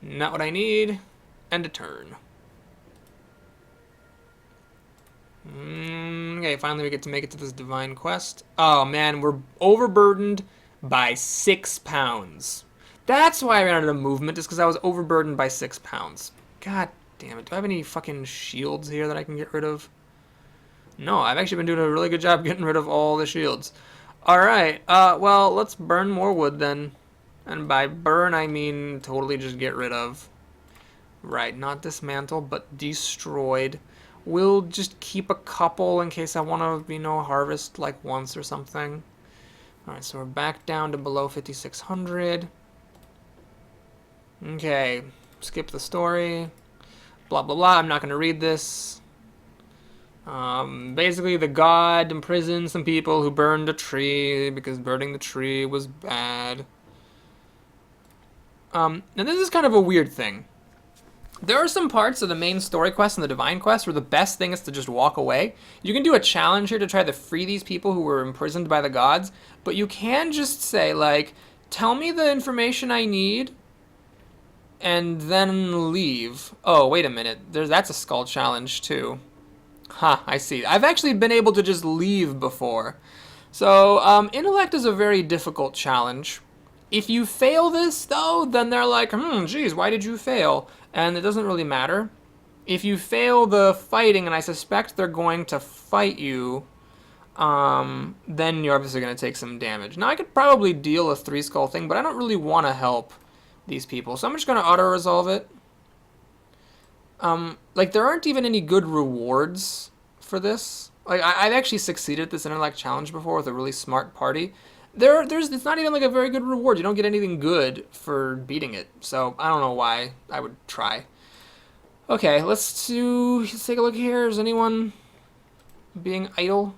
Not what I need. And a turn. Okay, finally we get to make it to this divine quest. Oh, man, we're overburdened by 6 pounds. That's why I ran out of movement, is because I was overburdened by 6 pounds. God damn it. Do I have any fucking shields here that I can get rid of? No, I've actually been doing a really good job getting rid of all the shields. Alright, well, let's burn more wood then. And by burn, I mean totally just get rid of. Right, not dismantle, but destroyed. We'll just keep a couple in case I want to, harvest like once or something. Alright, so we're back down to below 5,600. Okay, skip the story. Blah, blah, blah. I'm not going to read this. Basically, the god imprisoned some people who burned a tree because burning the tree was bad. Now, this is kind of a weird thing. There are some parts of the main story quest and the divine quest where the best thing is to just walk away. You can do a challenge here to try to free these people who were imprisoned by the gods, but you can just say, like, tell me the information I need, and then leave. Oh, wait a minute. That's a skull challenge, too. Ha, I see. I've actually been able to just leave before. So, intellect is a very difficult challenge. If you fail this, though, then they're like, geez, why did you fail? And it doesn't really matter. If you fail the fighting, and I suspect they're going to fight you, then you're obviously going to take some damage. Now, I could probably deal a 3-skull thing, but I don't really want to help these people. So I'm just going to auto-resolve it. Like, there aren't even any good rewards for this. Like, I've actually succeeded at this intellect challenge before with a really smart party. It's not even like a very good reward. You don't get anything good for beating it. So I don't know why I would try. Okay, let's take a look here. Is anyone being idle?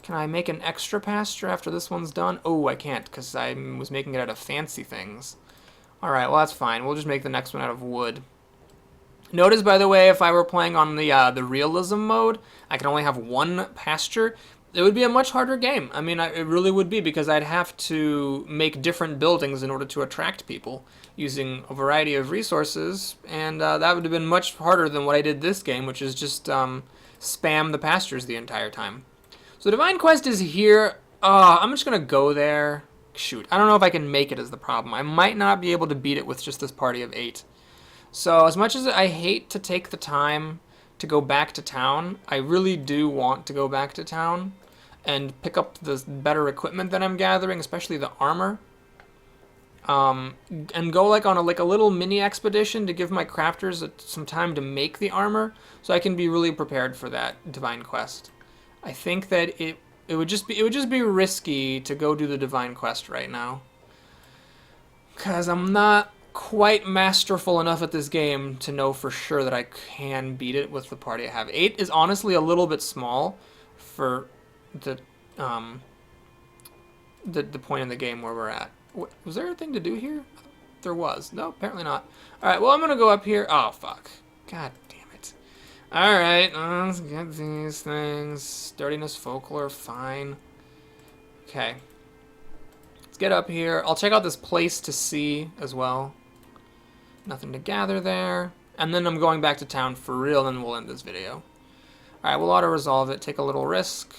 Can I make an extra pasture after this one's done? Oh, I can't because I was making it out of fancy things. All right, well, that's fine. We'll just make the next one out of wood. Notice, by the way, if I were playing on the realism mode, I can only have one pasture. It would be a much harder game. I mean, it really would be, because I'd have to make different buildings in order to attract people using a variety of resources, and that would have been much harder than what I did this game, which is just spam the pastures the entire time. So Divine Quest is here. I'm just going to go there. Shoot, I don't know if I can make it is the problem. I might not be able to beat it with just this party of 8. So as much as I hate to take the time to go back to town, I really do want to go back to town and pick up the better equipment that I'm gathering, especially the armor. and go like on a little mini expedition to give my crafters some time to make the armor, so I can be really prepared for that divine quest. I think that it would just be risky to go do the divine quest right now, because I'm not quite masterful enough at this game to know for sure that I can beat it with the party I have. 8 is honestly a little bit small for the the point in the game where we're at. Was there a thing to do here? There was. No, apparently not. Alright, well, I'm going to go up here. Oh, fuck. God damn it. Alright, let's get these things. Sturdiness, folklore, fine. Okay. Let's get up here. I'll check out this place to see as well. Nothing to gather there. And then I'm going back to town for real, and then we'll end this video. Alright, we'll auto-resolve it. Take a little risk.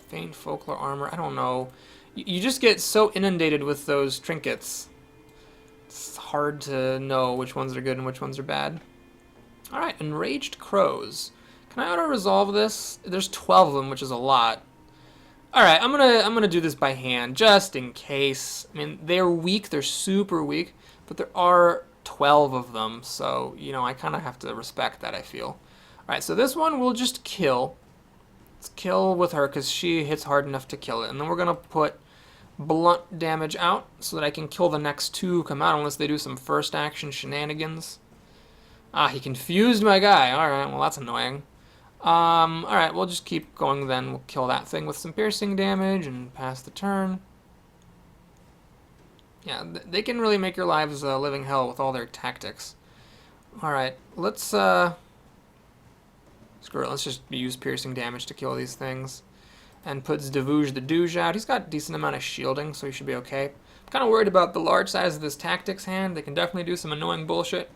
Faint folklore armor. I don't know. You just get so inundated with those trinkets. It's hard to know which ones are good and which ones are bad. Alright, enraged crows. Can I auto-resolve this? There's 12 of them, which is a lot. Alright, I'm gonna do this by hand, just in case. I mean, they're weak, they're super weak, but there are 12 of them, so, you know, I kind of have to respect that, I feel. Alright, so this one we'll just kill. Let's kill with her, because she hits hard enough to kill it. And then we're gonna put blunt damage out so that I can kill the next 2 who come out unless they do some first action shenanigans. Ah, he confused my guy. Alright, well that's annoying. Alright, we'll just keep going then. We'll kill that thing with some piercing damage and pass the turn. Yeah, they can really make your lives a living hell with all their tactics. Alright, let's screw it, let's just use piercing damage to kill these things. And puts Devuge the Douge out. He's got a decent amount of shielding, so he should be okay. I'm kind of worried about the large size of this tactics hand. They can definitely do some annoying bullshit.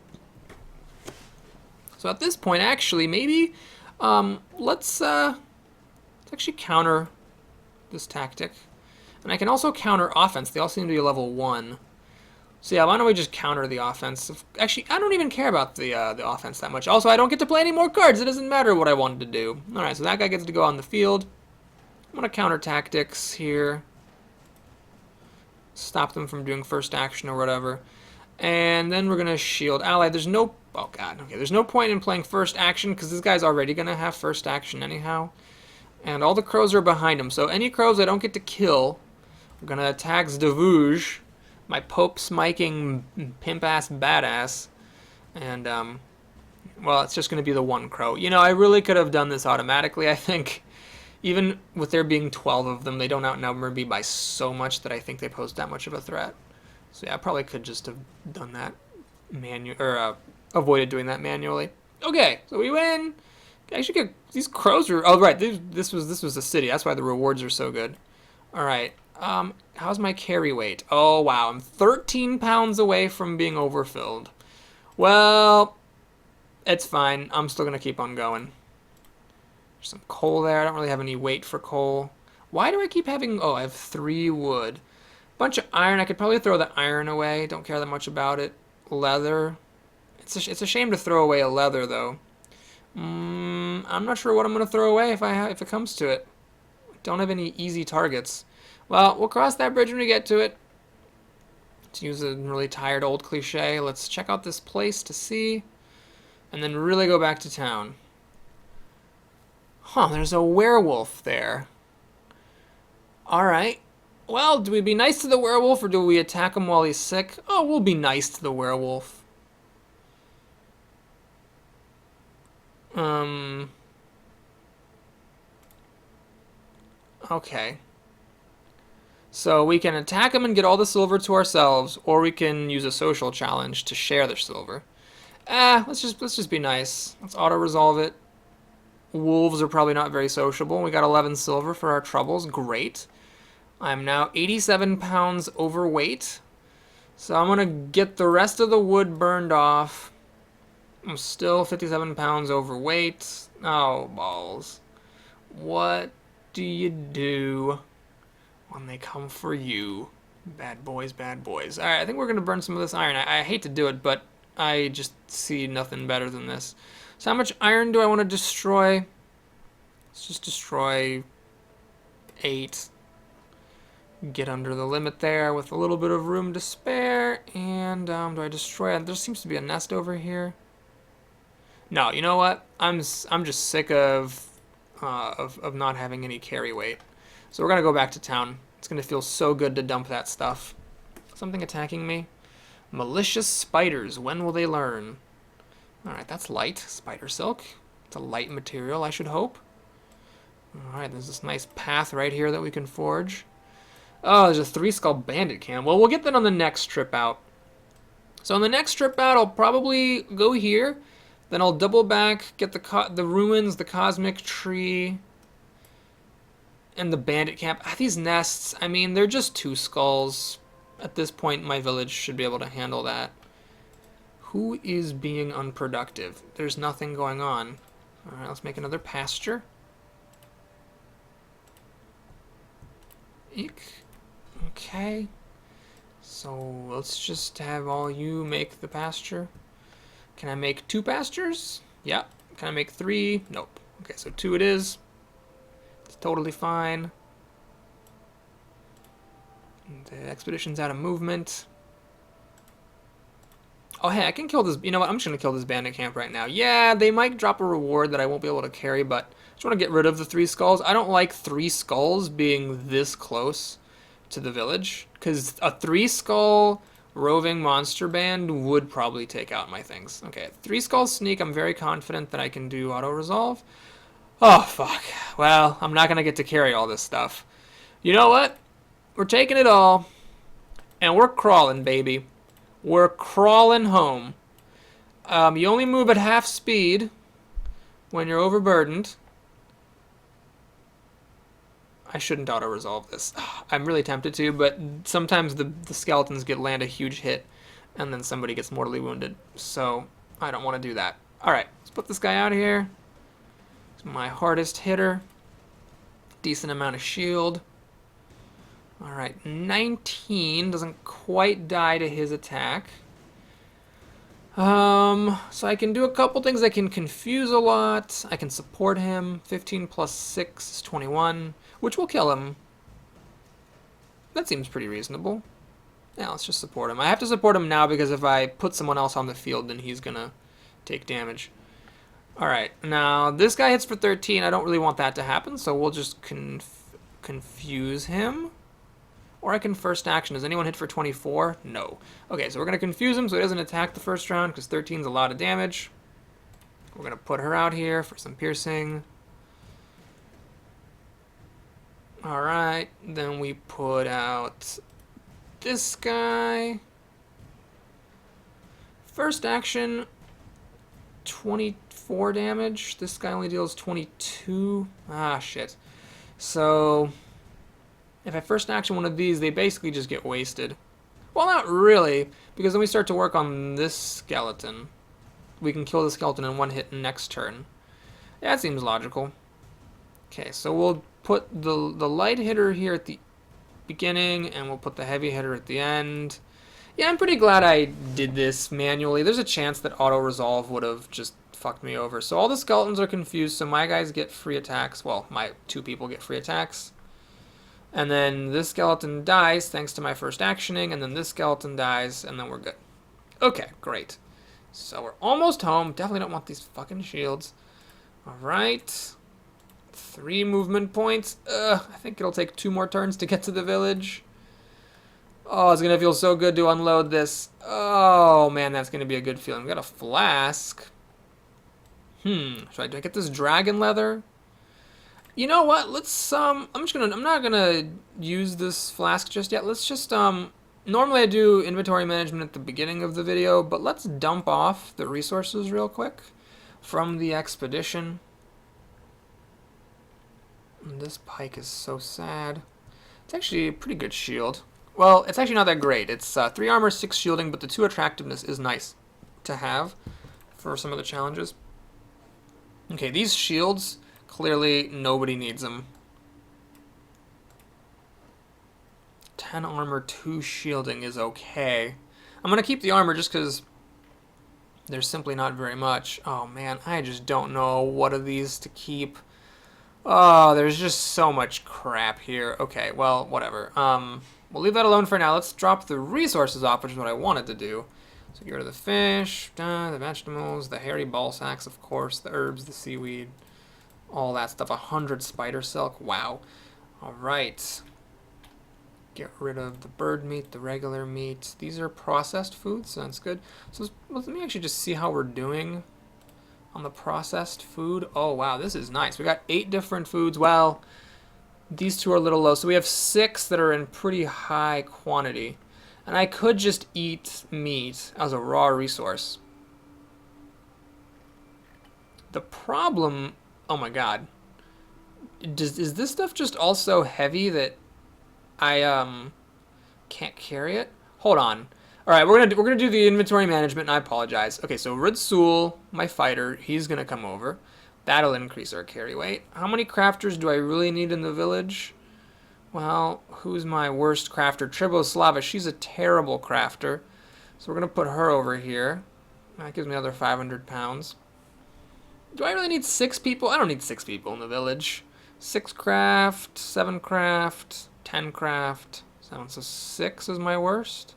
So at this point, actually, maybe let's actually counter this tactic. And I can also counter offense. They all seem to be level 1. So yeah, why don't we just counter the offense? Actually, I don't even care about the offense that much. Also, I don't get to play any more cards. It doesn't matter what I wanted to do. Alright, so that guy gets to go on the field. I'm going to counter tactics here. Stop them from doing first action or whatever. And then we're going to shield ally. There's no... Oh, God. Okay, there's no point in playing first action because this guy's already going to have first action anyhow. And all the crows are behind him. So any crows I don't get to kill, I'm going to attack Devuge, my Pope smiking pimp-ass badass. And, well, it's just going to be the 1 crow. You know, I really could have done this automatically, I think. Even with there being 12 of them, they don't outnumber me by so much that I think they pose that much of a threat. So yeah, I probably could just have done that avoided doing that manually. Okay, so we win. I should get these crows are. Oh right, this was the city. That's why the rewards are so good. All right, how's my carry weight? Oh wow, I'm 13 pounds away from being overfilled. Well, it's fine. I'm still gonna keep on going. There's some coal there. I don't really have any weight for coal. Why do I keep having... Oh, I have 3 wood. Bunch of iron. I could probably throw the iron away. Don't care that much about it. Leather. It's a shame to throw away a leather, though. I'm not sure what I'm going to throw away if it comes to it. Don't have any easy targets. Well, we'll cross that bridge when we get to it. To use a really tired old cliche, let's check out this place to see. And then really go back to town. Huh, there's a werewolf there. Alright. Well, do we be nice to the werewolf or do we attack him while he's sick? Oh, we'll be nice to the werewolf. Okay. So we can attack him and get all the silver to ourselves, or we can use a social challenge to share the silver. Let's just be nice. Let's auto-resolve it. Wolves are probably not very sociable. We got 11 silver for our troubles. Great. I'm now 87 pounds overweight. So I'm going to get the rest of the wood burned off. I'm still 57 pounds overweight. Oh, balls. What do you do when they come for you? Bad boys, bad boys. Alright, I think we're going to burn some of this iron. I hate to do it, but I just see nothing better than this. So how much iron do I want to destroy? Let's just destroy 8. Get under the limit there with a little bit of room to spare. And do I destroy it? There seems to be a nest over here. No, you know what? I'm just sick of not having any carry weight. So we're gonna go back to town. It's gonna feel so good to dump that stuff. Something attacking me? Malicious spiders. When will they learn? Alright, that's light. Spider silk. It's a light material, I should hope. Alright, there's this nice path right here that we can forge. Oh, there's a 3-skull bandit camp. Well, we'll get that on the next trip out. So on the next trip out, I'll probably go here. Then I'll double back, get the ruins, the cosmic tree, and the bandit camp. These nests, I mean, they're just 2 skulls. At this point, my village should be able to handle that. Who is being unproductive? There's nothing going on. Alright, let's make another pasture. Eek. Okay. So let's just have all you make the pasture. Can I make 2 pastures? Yeah. Can I make 3? Nope. Okay, so 2 it is. It's totally fine. The expedition's out of movement. Oh, hey, I can kill this. You know what? I'm just going to kill this bandit camp right now. Yeah, they might drop a reward that I won't be able to carry, but I just want to get rid of the 3 skulls. I don't like 3 skulls being this close to the village, because a 3-skull roving monster band would probably take out my things. Okay, 3-skull sneak, I'm very confident that I can do auto-resolve. Oh, fuck. Well, I'm not going to get to carry all this stuff. You know what? We're taking it all, and we're crawling, baby. We're crawling home. You only move at half speed when you're overburdened. I shouldn't auto-resolve this. I'm really tempted to, but sometimes the skeletons land a huge hit, and then somebody gets mortally wounded. So I don't want to do that. Alright, let's put this guy out of here. He's my hardest hitter. Decent amount of shield. Alright, 19 doesn't quite die to his attack. So I can do a couple things. I can confuse a lot. I can support him. 15 plus 6 is 21, which will kill him. That seems pretty reasonable. Yeah, let's just support him. I have to support him now because if I put someone else on the field, then he's gonna take damage. Alright, now this guy hits for 13. I don't really want that to happen, so we'll just confuse him. Or I can first action. Does anyone hit for 24? No. Okay, so we're going to confuse him so he doesn't attack the first round, because 13 is a lot of damage. We're going to put her out here for some piercing. Alright, then we put out this guy. First action, 24 damage. This guy only deals 22. Ah, shit. So if I first action one of these, they basically just get wasted. Well, not really, because then we start to work on this skeleton. We can kill the skeleton in one hit next turn. Yeah, that seems logical. Okay, so we'll put the light hitter here at the beginning, and we'll put the heavy hitter at the end. Yeah, I'm pretty glad I did this manually. There's a chance that auto-resolve would have just fucked me over. So all the skeletons are confused, so my guys get free attacks. Well, my 2 people get free attacks. And then this skeleton dies thanks to my first actioning, and then this skeleton dies, and then we're good. Okay, great. So we're almost home. Definitely don't want these fucking shields. Alright. 3 movement points. I think it'll take 2 more turns to get to the village. Oh, it's going to feel so good to unload this. Oh, man, that's going to be a good feeling. We got a flask. Do I get this dragon leather? You know what? Let's I'm not gonna use this flask just yet. Let's just normally I do inventory management at the beginning of the video, but let's dump off the resources real quick from the expedition. And this pike is so sad. It's actually a pretty good shield. Well, it's actually not that great. It's 3 armor, 6 shielding, but the 2 attractiveness is nice to have for some of the challenges. Okay, these shields, clearly, nobody needs them. 10 armor, 2 shielding is okay. I'm going to keep the armor just because there's simply not very much. Oh, man, I just don't know what of these to keep. Oh, there's just so much crap here. Okay, well, whatever. We'll leave that alone for now. Let's drop the resources off, which is what I wanted to do. So get rid of the fish, the vegetables, the hairy ball sacks, of course, the herbs, the seaweed, all that stuff. 100 spider silk. Wow. All right. Get rid of the bird meat, the regular meat. These are processed foods, so that's good. So let me actually just see how we're doing on the processed food. Oh, wow, this is nice. We got 8 different foods. Well, these 2 are a little low. So we have 6 that are in pretty high quantity. And I could just eat meat as a raw resource. The problem, oh my god. Is this stuff just also heavy that I can't carry it? Hold on. All right, we're gonna do the inventory management, and I apologize. Okay, so Ridsul, my fighter, he's gonna come over. That'll increase our carry weight. How many crafters do I really need in the village? Well, who's my worst crafter? Triboslava. She's a terrible crafter, so we're gonna put her over here. That gives me another 500 pounds. Do I really need 6 people? I don't need 6 people in the village. 6 craft, 7 craft, 10 craft. So 6 is my worst.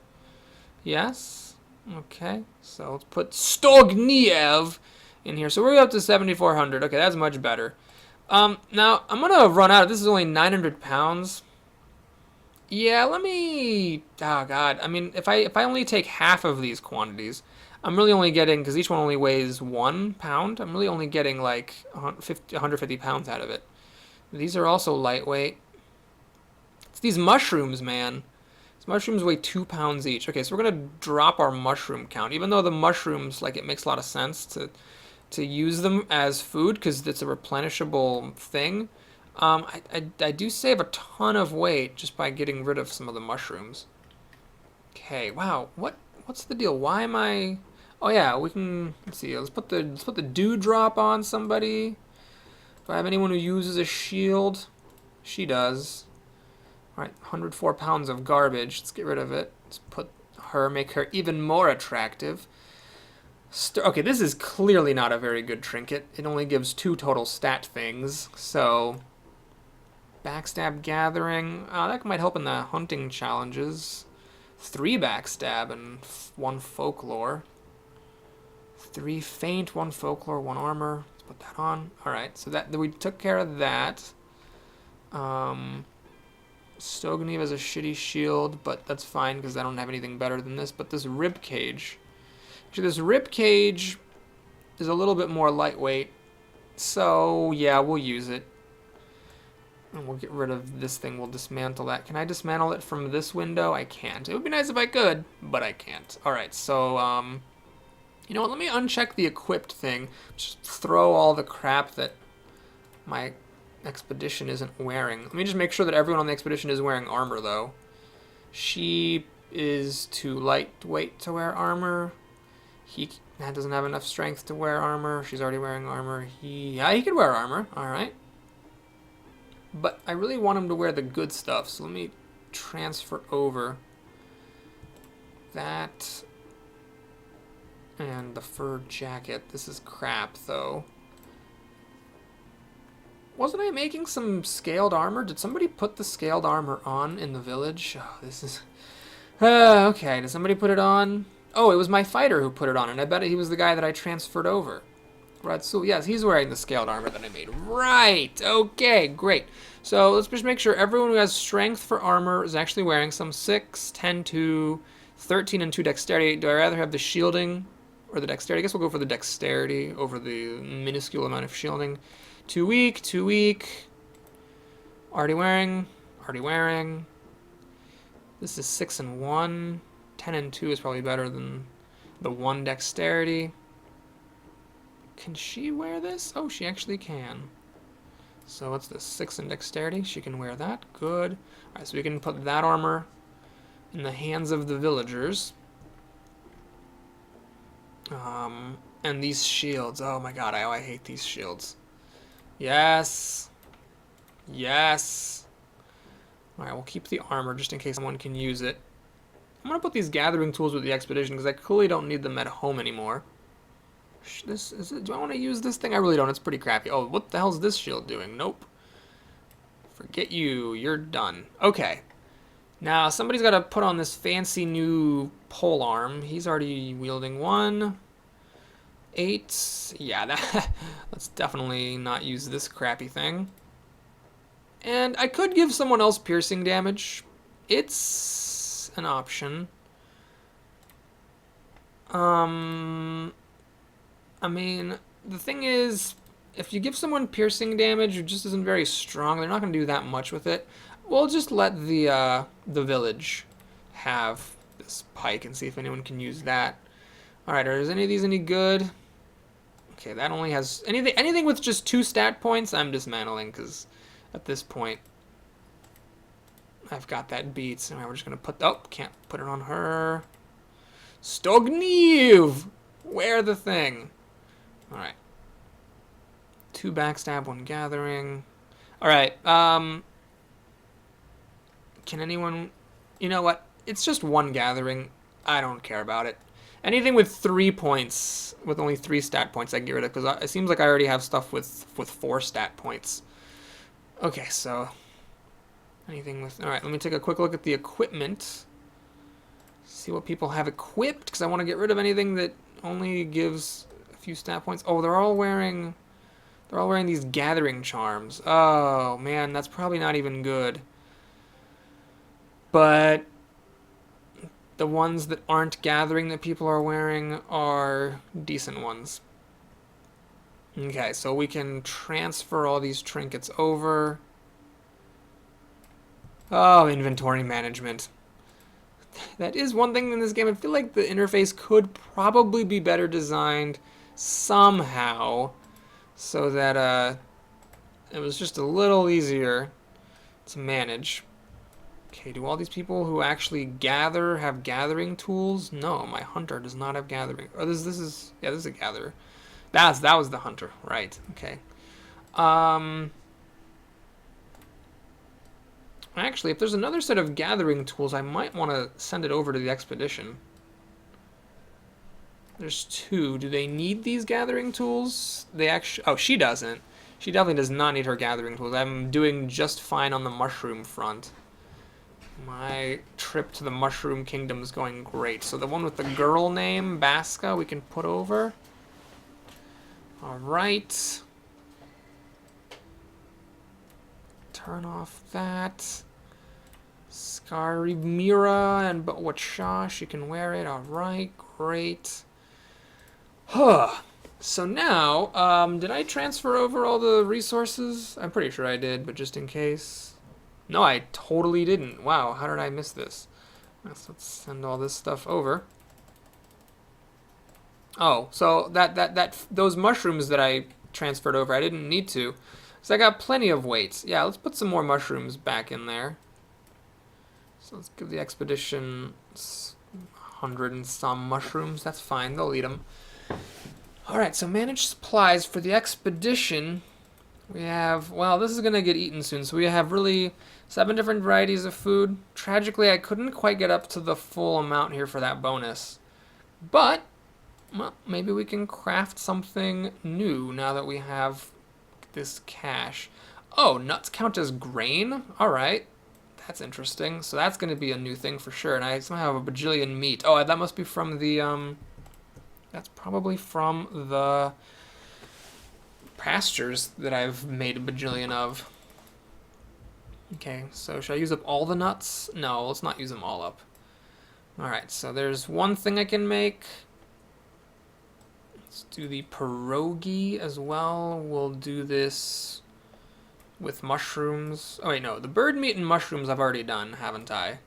Yes. Okay. So let's put Stogniev in here. So we're up to 7,400. Okay, that's much better. Now I'm gonna run out. This is only 900 pounds. Yeah, let me. Oh God. I mean, if I only take half of these quantities, I'm really only getting, because each one only weighs 1 pound. I'm really only getting like 150 pounds out of it. These are also lightweight. It's these mushrooms, man. Mushrooms weigh 2 pounds each. Okay, so we're gonna drop our mushroom count, even though the mushrooms, like, it makes a lot of sense to use them as food because it's a replenishable thing. I do save a ton of weight just by getting rid of some of the mushrooms. Okay, wow, what's the deal? Why am I? Oh yeah, we can. Let's see. Let's put the dewdrop on somebody. Do I have anyone who uses a shield? She does. Alright, 104 pounds of garbage. Let's get rid of it. Let's put her, make her even more attractive. Okay, this is clearly not a very good trinket. It only gives 2 total stat things. So, backstab gathering. That might help in the hunting challenges. 3 backstab and 1 folklore. 3 faint, 1 folklore, 1 armor. Let's put that on. Alright, so that we took care of that. Stognev has a shitty shield, but that's fine because I don't have anything better than this. But this rib cage, actually, this rib cage is a little bit more lightweight, so yeah, we'll use it. And we'll get rid of this thing. We'll dismantle that. Can I dismantle it from this window? I can't. It would be nice if I could, but I can't. All right, so you know what? Let me uncheck the equipped thing. Just throw all the crap that my expedition isn't wearing. Let me just make sure that everyone on the expedition is wearing armor, though. She is too lightweight to wear armor. He doesn't have enough strength to wear armor. She's already wearing armor. Yeah, he could wear armor. All right. But I really want him to wear the good stuff, so let me transfer over that and the fur jacket. This is crap, though. Wasn't I making some scaled armor? Did somebody put the scaled armor on in the village? Oh, this is... okay, did somebody put it on? Oh, it was my fighter who put it on, and I bet he was the guy that I transferred over. Ratsul, yes, he's wearing the scaled armor that I made. Right, okay, great. So let's just make sure everyone who has strength for armor is actually wearing some 6, 10, 2, 13, and 2 dexterity. Do I rather have the shielding or the dexterity? I guess we'll go for the dexterity over the minuscule amount of shielding. 2 weak, 2 weak. Already wearing, already wearing. This is 6 and 1. 10 and 2 is probably better than the 1 dexterity. Can she wear this? Oh, she actually can. So what's this? 6 in dexterity. She can wear that. Good. Alright, so we can put that armor in the hands of the villagers. And these shields. Oh my god, I hate these shields. Yes. Yes. Alright, we'll keep the armor just in case someone can use it. I'm going to put these gathering tools with the expedition because I clearly don't need them at home anymore. Do I want to use this thing? I really don't. It's pretty crappy. Oh, what the hell is this shield doing? Nope. Forget you. You're done. Okay. Now, somebody's got to put on this fancy new pole arm. He's already wielding one. 8. Yeah, that, let's definitely not use this crappy thing. And I could give someone else piercing damage. It's an option. I mean, the thing is, if you give someone piercing damage who just isn't very strong, they're not going to do that much with it. We'll just let the village have this pike and see if anyone can use that. Alright, are any of these any good? Okay, that only has... Anything with just 2 stat points, I'm dismantling, because at this point, I've got that beat. So we're just going to put... Oh, can't put it on her. Stogniv! Wear the thing. Alright. 2 backstab, 1 gathering. Alright, can anyone... You know what? It's just 1 gathering. I don't care about it. Anything with 3 points, with only 3 stat points, I can get rid of, because it seems like I already have stuff with 4 stat points. Okay, so... Anything with... Alright, let me take a quick look at the equipment. See what people have equipped, because I want to get rid of anything that only gives a few stat points. Oh, they're all wearing these gathering charms. Oh, man, that's probably not even good. But the ones that aren't gathering that people are wearing are decent ones. Okay, so we can transfer all these trinkets over. Oh, inventory management. That is one thing in this game. I feel like the interface could probably be better designed somehow so that it was just a little easier to manage. Okay, do all these people who actually gather have gathering tools? No, my hunter does not have gathering. Oh, this is a gatherer. That was the hunter, right? Okay. Actually, if there's another set of gathering tools, I might want to send it over to the expedition. There's 2. Do they need these gathering tools? They actually... Oh, she doesn't. She definitely does not need her gathering tools. I'm doing just fine on the mushroom front. My trip to the Mushroom Kingdom is going great. So the one with the girl name, Baska, we can put over. Alright. Turn off that. Scarimira and Botwacha, she can wear it. Alright, great. Huh. So now, did I transfer over all the resources? I'm pretty sure I did, but just in case. No, I totally didn't. Wow, how did I miss this? Let's send all this stuff over. Oh, so those mushrooms that I transferred over, I didn't need to. So I got plenty of weight. Yeah, let's put some more mushrooms back in there. So let's give the expedition 100 and some mushrooms. That's fine, they'll eat them. Alright, so manage supplies for the expedition. We have, well, this is going to get eaten soon, so we have really 7 different varieties of food. Tragically, I couldn't quite get up to the full amount here for that bonus. But, well, maybe we can craft something new now that we have this cash. Oh, nuts count as grain? Alright, that's interesting. So that's going to be a new thing for sure, and I somehow have a bajillion meat. Oh, that must be from the, that's probably from the pastures that I've made a bajillion of. Okay, so should I use up all the nuts? No, let's not use them all up. Alright, so there's one thing I can make. Let's do the pierogi as well. We'll do this with mushrooms. Oh wait, no, the bird meat and mushrooms I've already done, haven't I?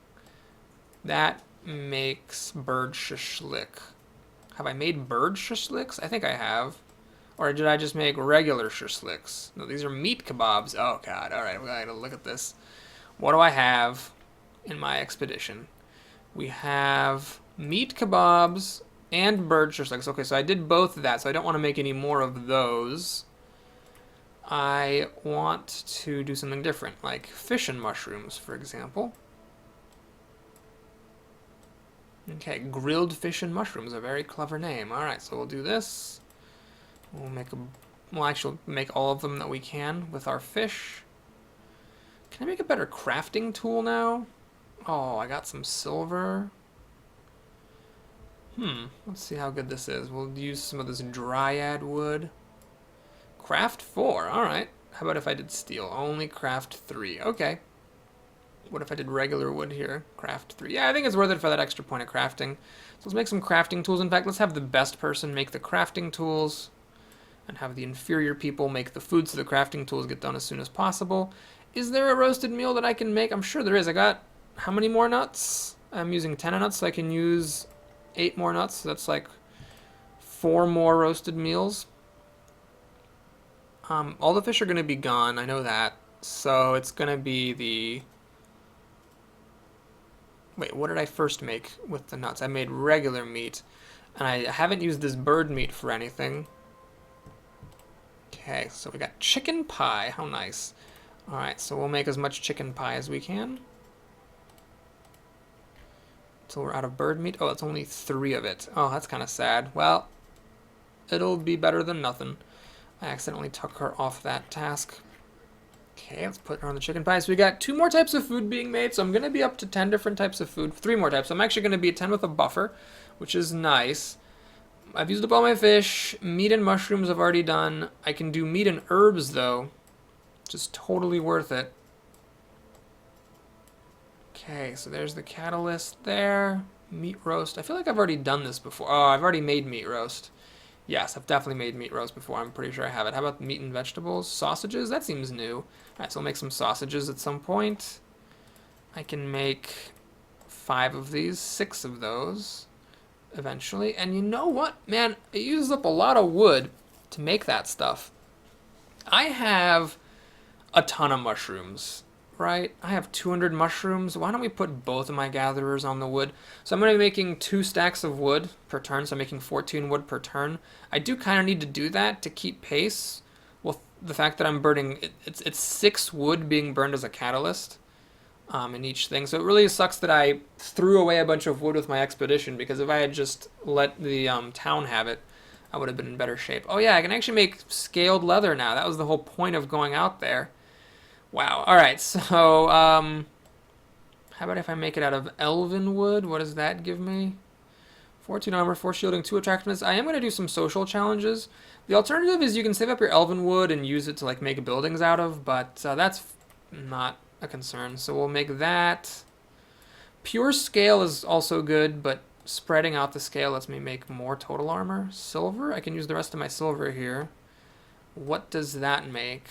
That makes bird shashlik. Have I made bird shashliks? I think I have. Or did I just make regular shashliks? No, these are meat kebabs. Oh god, alright, we gotta look at this. What do I have in my expedition? We have meat kebabs and bird shashliks. Okay, so I did both of that, so I don't want to make any more of those. I want to do something different, like fish and mushrooms, for example. Okay, grilled fish and mushrooms, a very clever name. Alright, so we'll do this. We'll actually make all of them that we can with our fish. Can I make a better crafting tool now? Oh, I got some silver. Let's see how good this is. We'll use some of this dryad wood. Craft 4, alright. How about if I did steel? Only craft 3, okay. What if I did regular wood here? Craft 3. Yeah, I think it's worth it for that extra point of crafting. So let's make some crafting tools. In fact, let's have the best person make the crafting tools and have the inferior people make the food so the crafting tools get done as soon as possible. Is there a roasted meal that I can make? I'm sure there is. I got how many more nuts? I'm using 10 nuts, so I can use 8 more nuts. So that's like 4 more roasted meals. All the fish are going to be gone. I know that. So it's going to be the... Wait, what did I first make with the nuts? I made regular meat. And I haven't used this bird meat for anything. Okay, so we got chicken pie. How nice. Alright, so we'll make as much chicken pie as we can. Until we're out of bird meat. Oh, it's only 3 of it. Oh, that's kind of sad. Well, it'll be better than nothing. I accidentally took her off that task. Okay, let's put her on the chicken pie. So we got 2 more types of food being made, so I'm going to be up to 10 different types of food. 3 more types. So I'm actually going to be at 10 with a buffer, which is nice. I've used up all my fish. Meat and mushrooms I've already done. I can do meat and herbs, though. Just totally worth it. Okay, so there's the catalyst there. Meat roast. I feel like I've already done this before. Oh, I've already made meat roast. Yes, I've definitely made meat roast before. I'm pretty sure I have it. How about meat and vegetables? Sausages? That seems new. Alright, so I'll make some sausages at some point. I can make 5 of these, 6 of those eventually. And you know what? Man, it uses up a lot of wood to make that stuff. I have a ton of mushrooms, right? I have 200 mushrooms. Why don't we put both of my gatherers on the wood? So I'm going to be making 2 stacks of wood per turn, so I'm making 14 wood per turn. I do kind of need to do that to keep pace with the fact that I'm burning, it's 6 wood being burned as a catalyst in each thing. So it really sucks that I threw away a bunch of wood with my expedition, because if I had just let the town have it, I would have been in better shape. Oh yeah, I can actually make scaled leather now. That was the whole point of going out there. Wow. Alright, so, how about if I make it out of elven wood? What does that give me? 14 armor, 4 shielding, 2 attractiveness. I am going to do some social challenges. The alternative is you can save up your elven wood and use it to, like, make buildings out of, but that's not a concern. So we'll make that. Pure scale is also good, but spreading out the scale lets me make more total armor. Silver? I can use the rest of my silver here. What does that make?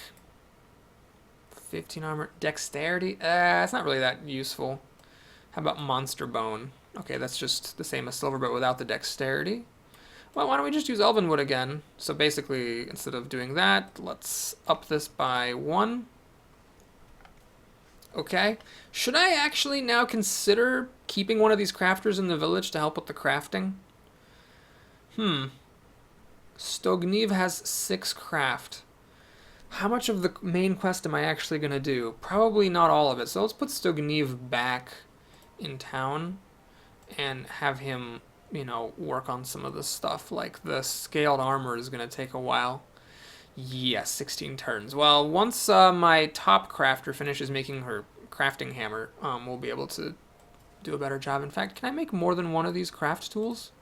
15 armor. Dexterity? It's not really that useful. How about monster bone? Okay, that's just the same as silver, but without the dexterity. Well, why don't we just use elven wood again? So basically, instead of doing that, let's up this by 1. Okay. Should I actually now consider keeping one of these crafters in the village to help with the crafting? Stognev has 6 craft. How much of the main quest am I actually going to do? Probably not all of it. So let's put Stognev back in town and have him, you know, work on some of the stuff. Like the scaled armor is going to take a while. Yes, 16 turns. Well, once my top crafter finishes making her crafting hammer, we'll be able to do a better job. In fact, can I make more than one of these craft tools?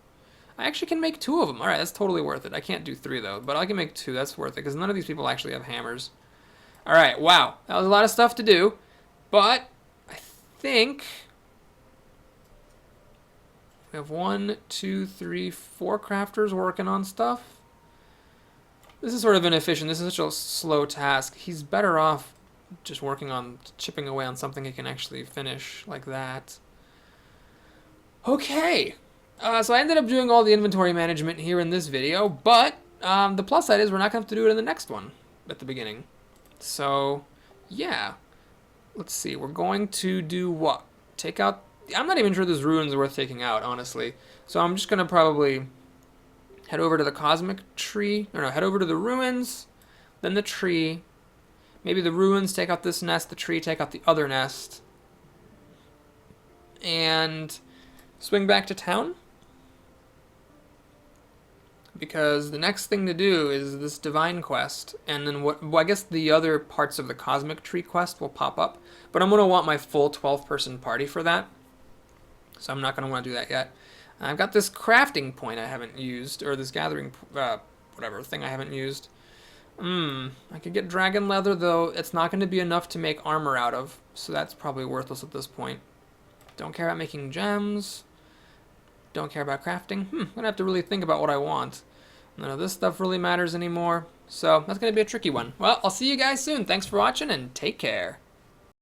I actually can make 2 of them. Alright, that's totally worth it. I can't do 3 though, but I can make 2. That's worth it, because none of these people actually have hammers. Alright, wow. That was a lot of stuff to do, but I think we have 1, 2, 3, 4 crafters working on stuff. This is sort of inefficient. This is such a slow task. He's better off just working on chipping away on something he can actually finish like that. Okay. So I ended up doing all the inventory management here in this video, but the plus side is we're not going to have to do it in the next one at the beginning. So, yeah. Let's see. We're going to do what? Take out... I'm not even sure this ruin's worth taking out, honestly. So I'm just going to probably head over to the cosmic tree. No, head over to the ruins, then the tree. Maybe the ruins take out this nest, the tree take out the other nest. And swing back to town. because the next thing to do is this divine quest, and then well, I guess the other parts of the cosmic tree quest will pop up, but I'm going to want my full 12-person party for that, so I'm not going to want to do that yet. I've got this crafting point I haven't used, or this gathering whatever thing I haven't used. I could get dragon leather, though it's not going to be enough to make armor out of, so that's probably worthless at this point. Don't care about making gems. Don't care about crafting. I'm going to have to really think about what I want. None of this stuff really matters anymore, so that's going to be a tricky one. Well, I'll see you guys soon. Thanks for watching, and take care.